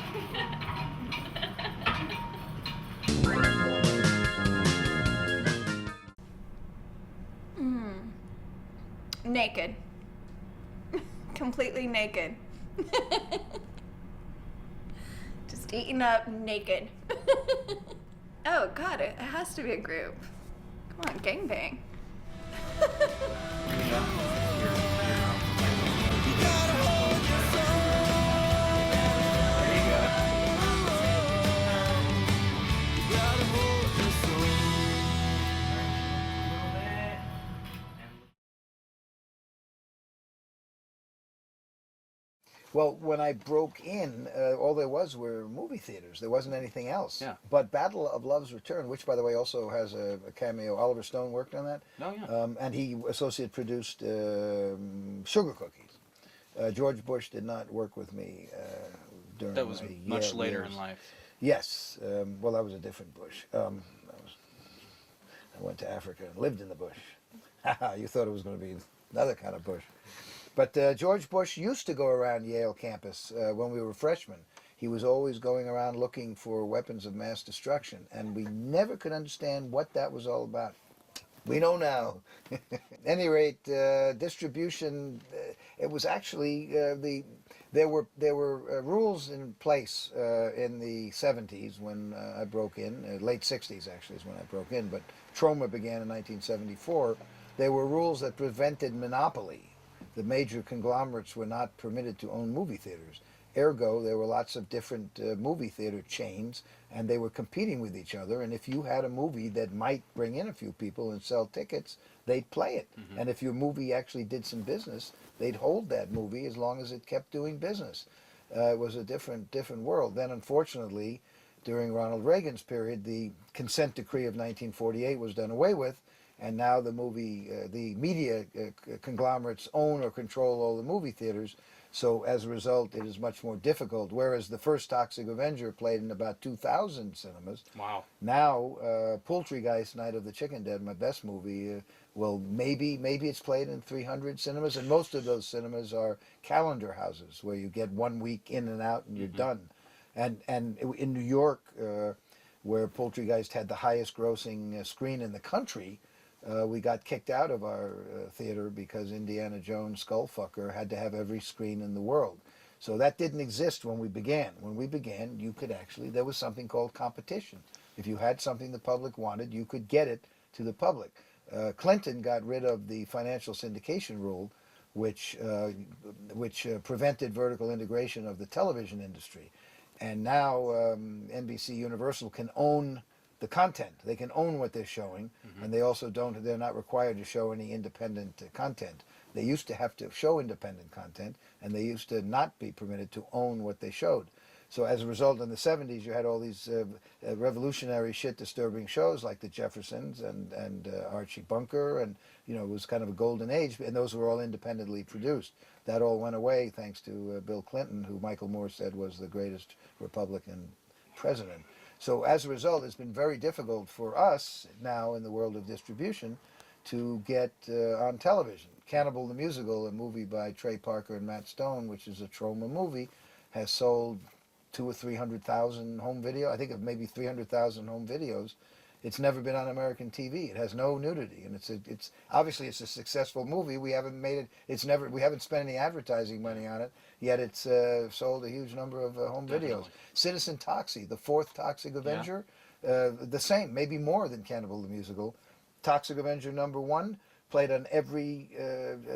Naked. Completely naked. Just eating up naked. Oh God, it has to be a group. Come on, gangbang. Well, when I broke in, all there were movie theaters. There wasn't anything else. Yeah. But Battle of Love's Return, which, by the way, also has a cameo. Oliver Stone worked on that. Oh, yeah. And he associate produced Sugar Cookies. George Bush did not work with me during That was my much later years. in life. Yes. Well, that was a different Bush. I went to Africa and lived in the bush. You thought it was going to be another kind of bush. But George Bush used to go around Yale campus when we were freshmen. He was always going around looking for weapons of mass destruction, and we never could understand what that was all about. We know now. At any rate, distribution, it was actually there were rules in place in the 70s when I broke in, late 60s actually is when I broke in, but Troma began in 1974. There were rules that prevented monopoly. The major conglomerates were not permitted to own movie theaters. Ergo, there were lots of different movie theater chains, and they were competing with each other. And if you had a movie that might bring in a few people and sell tickets, they'd play it. Mm-hmm. And if your movie actually did some business, they'd hold that movie as long as it kept doing business. It was a different world. Then, unfortunately, during Ronald Reagan's period, the consent decree of 1948 was done away with, and now the media conglomerates own or control all the movie theaters. So as a result, it is much more difficult. Whereas the first Toxic Avenger played in about 2,000 cinemas. Wow. Now, Poultrygeist, Night of the Chicken Dead, my best movie, well, maybe it's played in 300 cinemas, and most of those cinemas are calendar houses where you get 1 week in and out and you're done. And in New York, where Poultrygeist had the highest grossing screen in the country, we got kicked out of our theater because Indiana Jones Skullfucker had to have every screen in the world. So that didn't exist when we began. When we began, you could actually, there was something called competition. If you had something the public wanted, you could get it to the public. Clinton got rid of the financial syndication rule, which prevented vertical integration of the television industry. And now NBC Universal can own the content. They can own what they're showing, and they also they're not required to show any independent content. They used to have to show independent content, and they used to not be permitted to own what they showed. So as a result, in the 70s, you had all these revolutionary shit-disturbing shows like The Jeffersons and Archie Bunker, and it was kind of a golden age, and those were all independently produced. That all went away thanks to Bill Clinton, who Michael Moore said was the greatest Republican president. So as a result, it's been very difficult for us now in the world of distribution to get on television. Cannibal the Musical, a movie by Trey Parker and Matt Stone, which is a Troma movie, has sold 200,000 or 300,000 home video. I think of maybe 300,000 home videos. It's never been on American TV. It has no nudity, and it's obviously it's a successful movie. We haven't made it. We haven't spent any advertising money on it yet. It's sold a huge number of home videos. Citizen Toxie, the fourth Toxic Avenger, the same, maybe more than Cannibal the Musical. Toxic Avenger #1 played on every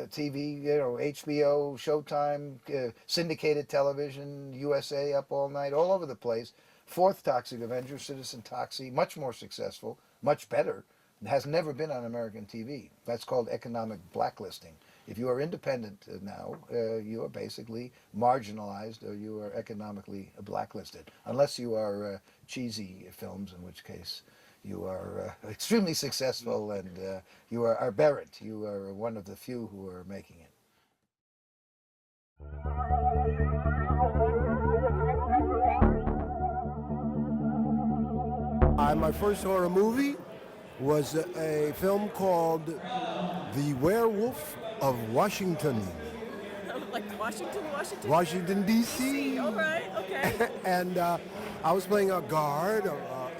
TV, HBO, Showtime, syndicated television, USA, Up All Night, all over the place. Fourth Toxic Avenger, Citizen Toxie, much more successful, much better, has never been on American TV. That's called economic blacklisting. If you are independent now, you are basically marginalized, or you are economically blacklisted, unless you are cheesy films, in which case you are extremely successful, and you are aberrant. You are one of the few who are making it. My first horror movie was a film called The Werewolf of Washington. Like Washington? Washington, D.C. All right, okay. And I was playing a guard,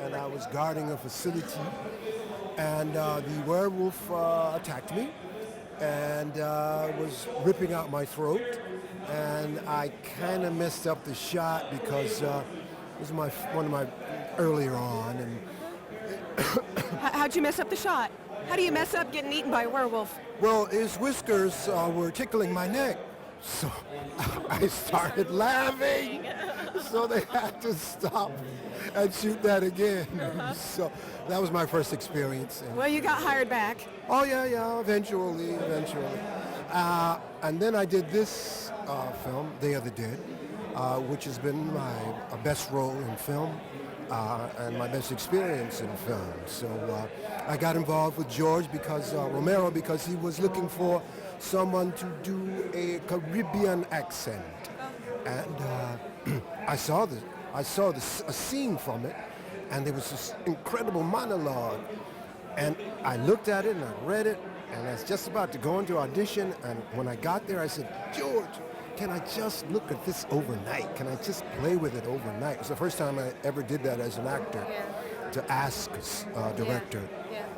and I was guarding a facility, and the werewolf attacked me and was ripping out my throat, and I kind of messed up the shot because it was one of my earlier on. And How'd you mess up the shot? How do you mess up getting eaten by a werewolf? Well, his whiskers were tickling my neck, so I started laughing. So they had to stop and shoot that again. So that was my first experience. Well, you got hired back. Oh yeah, eventually. And then I did this film, Day of the Dead, which has been my best role in film. And my best experience in film. So I got involved with George Romero because he was looking for someone to do a Caribbean accent. And I saw a scene from it, and there was this incredible monologue. And I looked at it and I read it, and I was just about to go into audition, and when I got there I said, George, can I just look at this overnight? Can I just play with it overnight? It was the first time I ever did that as an actor, to ask a director.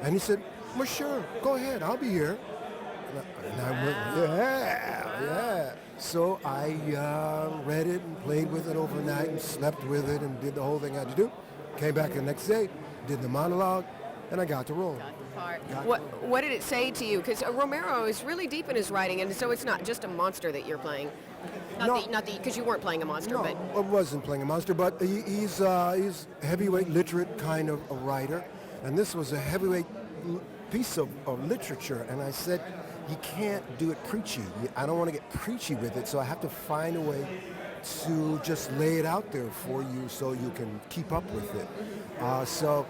And he said, well, sure, go ahead, I'll be here. And I went, yeah. So I read it and played with it overnight and slept with it and did the whole thing I had to do. Came back the next day, did the monologue, and I got the role. What did it say to you? Because Romero is really deep in his writing, and so it's not just a monster that you're playing. Not because you weren't playing a monster, no, but I wasn't playing a monster, but he's heavyweight literate kind of a writer, and this was a heavyweight piece of literature, and I said, he can't do it preachy. I don't want to get preachy with it, so I have to find a way to just lay it out there for you so you can keep up with it. So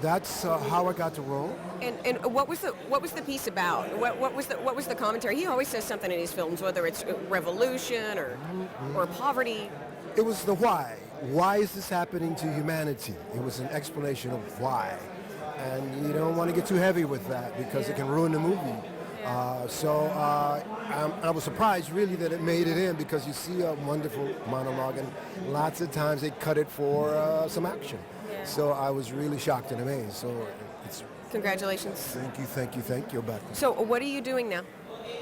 that's how I got to roll. And what was the piece about? What was the commentary? He always says something in his films, whether it's revolution or poverty. It was the why. Why is this happening to humanity? It was an explanation of why, and you don't want to get too heavy with that because it can ruin the movie. So I was surprised really that it made it in, because you see a wonderful monologue, and lots of times they cut it for some action. So I was really shocked and amazed. So it's Congratulations. Thank you. So what are you doing now?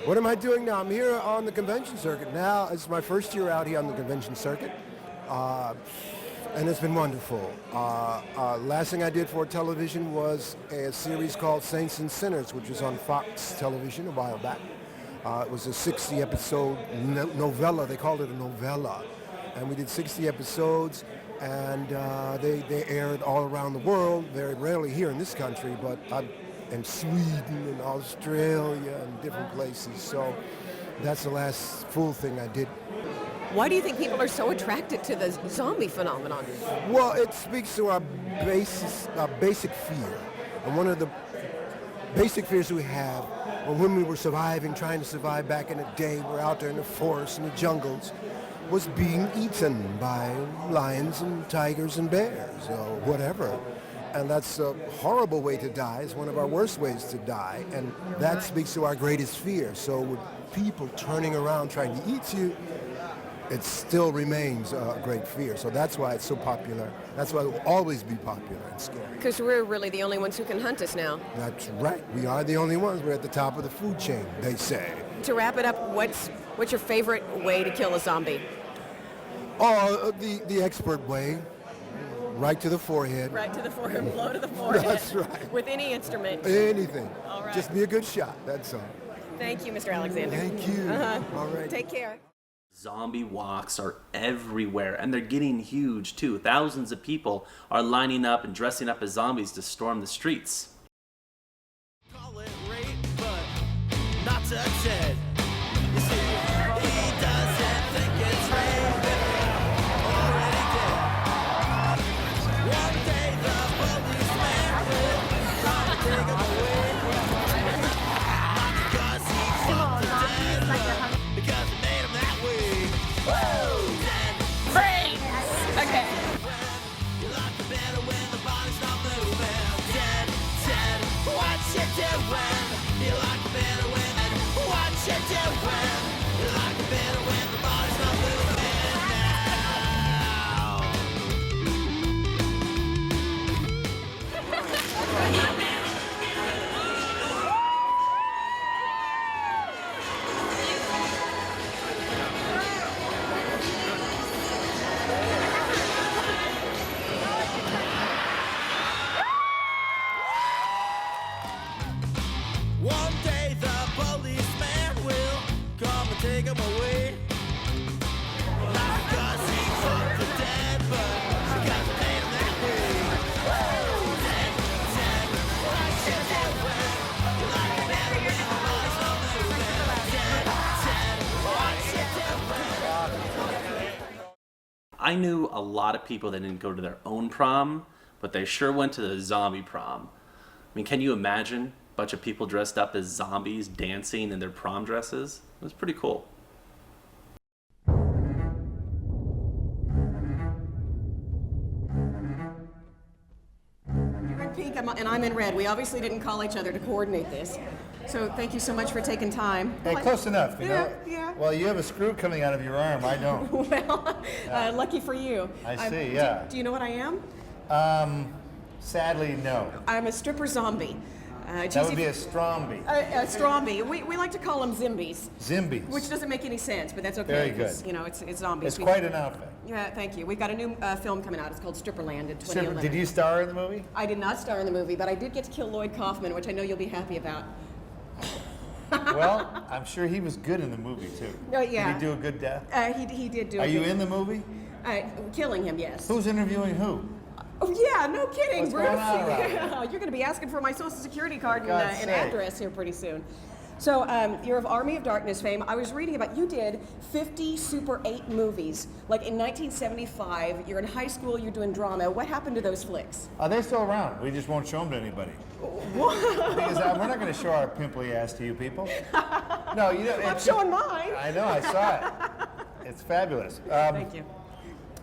What am I doing now? I'm here on the convention circuit now. It's my first year out here on the convention circuit. And it's been wonderful. Last thing I did for television was a series called Saints and Sinners, which was on Fox television a while back. It was a 60-episode novella. They called it a novella. And we did 60 episodes, and they aired all around the world, very rarely here in this country, but in Sweden and Australia and different places. So that's the last full thing I did. Why do you think people are so attracted to the zombie phenomenon? Well, it speaks to our basic fear. And one of the basic fears we have when we were surviving, trying to survive back in the day, we're out there in the forests and the jungles, was being eaten by lions and tigers and bears or whatever. And that's a horrible way to die. It's one of our worst ways to die. And that speaks to our greatest fear. So with people turning around trying to eat you, it still remains a great fear. So that's why it's so popular. That's why it will always be popular and scary. Because we're really the only ones who can hunt us now. That's right. We are the only ones. We're at the top of the food chain, they say. To wrap it up, what's your favorite way to kill a zombie? Oh, the expert way. Right to the forehead. Right to the forehead, blow to the forehead. That's right. With any instrument. Anything. All right. Just be a good shot, that's all. Thank you, Mr. Alexander. Thank you. All right. Take care. Zombie walks are everywhere, and they're getting huge too. Thousands of people are lining up and dressing up as zombies to storm the streets. Call it rape, but not to Ted. You see, he doesn't think it's rape if you're already dead. One day the policeman will come and take him away. Not because he fucked the dead, but because it made him that way. Woo! Dead. Craze! Okay. You like it better when the body's not moving. Dead, dead, what you doing? You like it better when, what you doing? You like it better when the body's not moving One day the policeman will come and take him away. Not because he fucked the dead, but because it made him that way. Dead, dead, what you doing? You like it better when the body's not moving. Dead, dead, what you doing? I knew a lot of people that didn't go to their own prom, but they sure went to the zombie prom. I mean, can you imagine a bunch of people dressed up as zombies dancing in their prom dresses? It was pretty cool. You're in pink and I'm in red. We obviously didn't call each other to coordinate this. So thank you so much for taking time. Hey, close enough, you know? Yeah. Well, you have a screw coming out of your arm. I don't. Well, lucky for you. I see, yeah. Do you know what I am? Sadly, no. I'm a stripper zombie. That would be a strombie. A strombie. We like to call them zimbies. Zimbies. Which doesn't make any sense, but that's okay. Very good. 'Cause, you know, it's zombies. It's quite an outfit. Yeah, thank you. We've got a new film coming out. It's called Stripperland in 2011. Did you star in the movie? I did not star in the movie, but I did get to kill Lloyd Kaufman, which I know you'll be happy about. Well, I'm sure he was good in the movie, too. Oh, yeah. Did he do a good death? He did do. Are you in the movie? Killing him, yes. Who's interviewing who? Oh yeah, no kidding, What's Bruce. going on around here? Yeah, you're going to be asking for my social security card and God's sake. address here pretty soon. So you're of Army of Darkness fame. I was reading about you did 50 Super 8 movies. Like in 1975, you're in high school, you're doing drama. What happened to those flicks? They're still around. We just won't show them to anybody. Because we're not going to show our pimply ass to you people. No, you know. I'm showing mine. I know, I saw it. It's fabulous. Thank you.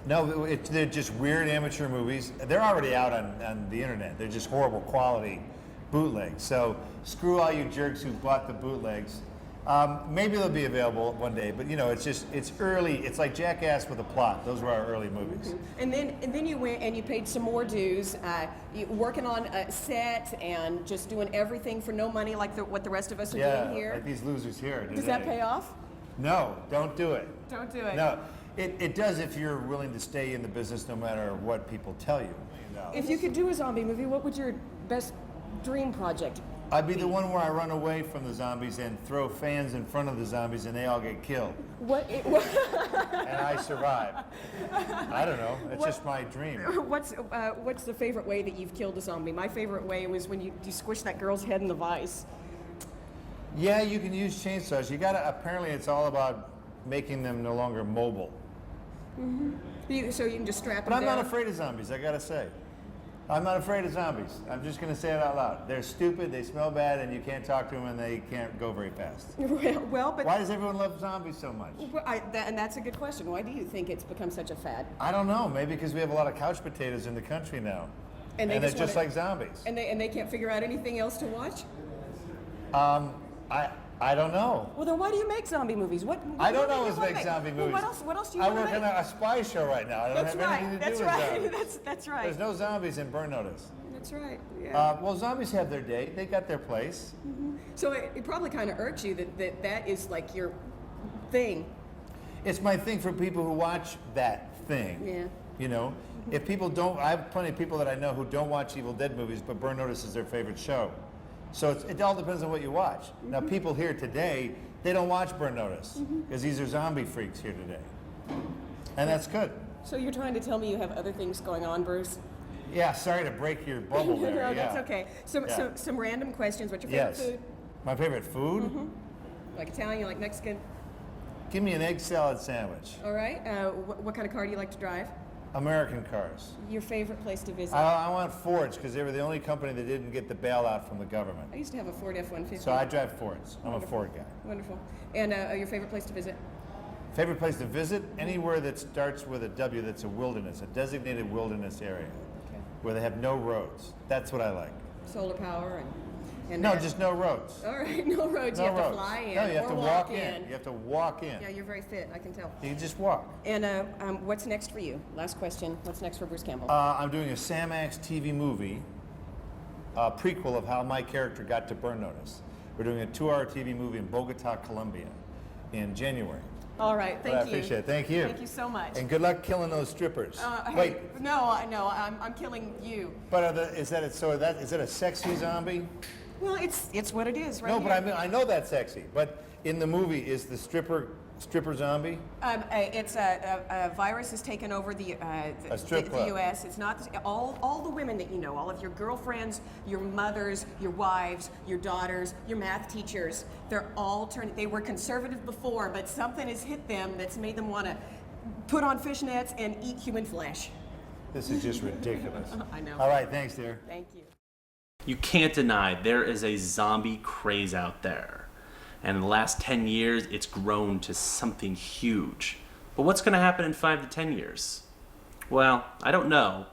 No, they're just weird amateur movies. They're already out on the internet. They're just horrible quality bootlegs. So screw all you jerks who bought the bootlegs. Maybe they'll be available one day, but you know, it's early. It's like Jackass with a plot. Those were our early movies. And then you went and you paid some more dues, working on a set and just doing everything for no money, like what the rest of us are doing here. Like these losers here. Does that pay off? No, don't do it. Don't do it. No, it does if you're willing to stay in the business no matter what people tell you. If you could do a zombie movie, what would your best dream project? I'd be the one where I run away from the zombies and throw fans in front of the zombies and they all get killed. And I survive. I don't know. It's just my dream. What's the favorite way that you've killed a zombie? My favorite way was when you squished that girl's head in the vise. Yeah, you can use chainsaws. You gotta, apparently it's all about making them no longer mobile. Mm-hmm. So you can just strap them But I'm down. not afraid of zombies, I gotta say. I'm not afraid of zombies. I'm just gonna say it out loud. They're stupid, they smell bad, and you can't talk to them, and they can't go very fast. Well, but why does everyone love zombies so much? And that's a good question. Why do you think it's become such a fad? I don't know. Maybe because we have a lot of couch potatoes in the country now. And they're just just wanna- like zombies. And they can't figure out anything else to watch? I don't know. Well, then why do you make zombie movies? What? I don't what always do you wanna make zombie movies. Well, what else do you I want work to make? on a spy show right now. I don't That's have right. anything to That's do right. with zombies. That's right. There's no zombies in Burn Notice. That's right. Yeah. Well, zombies have their day. They got their place. So it probably kind of irks you that is like your thing. It's my thing for people who watch that thing. Yeah. You know, if people don't, I have plenty of people that I know who don't watch Evil Dead movies, but Burn Notice is their favorite show. So it all depends on what you watch. Now, people here today, they don't watch Burn Notice because these are zombie freaks here today, and that's good. So you're trying to tell me you have other things going on, Bruce? Yeah, sorry to break your bubble there. No, yeah. that's okay. Some random questions. What's your favorite Yes. food? My favorite food? Like Italian, you like Mexican? Give me an egg salad sandwich. All right. What kind of car do you like to drive? American cars. Your favorite place to visit? I want Fords because they were the only company that didn't get the bailout from the government. I used to have a Ford F-150. So I drive Fords. I'm a Wonderful. Ford guy. Wonderful. And your favorite place to visit? Favorite place to visit? Anywhere that starts with a W that's a wilderness, a designated wilderness area where they have no roads. That's what I like. Solar power and No, just no roads. All right, no roads. No you have roads. to fly in. No, you have or to walk in. You have to walk in. Yeah, you're very fit. I can tell. You can just walk. And what's next for you? Last question. What's next for Bruce Campbell? I'm doing a Sam Axe TV movie, a prequel of how my character got to Burn Notice. We're doing a 2-hour TV movie in Bogota, Colombia, in January. All right, thank you. I appreciate it. Thank you. Thank you so much. And good luck killing those strippers. Hey, no, I'm killing you. But is that a sexy zombie? Well, it's what it is, right? No, but here. I know that's sexy. But in the movie, is the stripper zombie? It's a virus has taken over the strip club. U.S. It's not all the women that you know, all of your girlfriends, your mothers, your wives, your daughters, your math teachers. They're all turned. They were conservative before, but something has hit them that's made them want to put on fishnets and eat human flesh. This is just ridiculous. I know. All right, thanks, dear. Thank you. You can't deny there is a zombie craze out there. And in the last 10 years, it's grown to something huge. But what's going to happen in 5 to 10 years? Well, I don't know.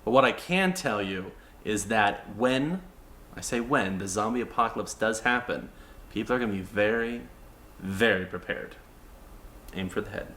But what I can tell you is that when the zombie apocalypse does happen, people are going to be very, very prepared. Aim for the head.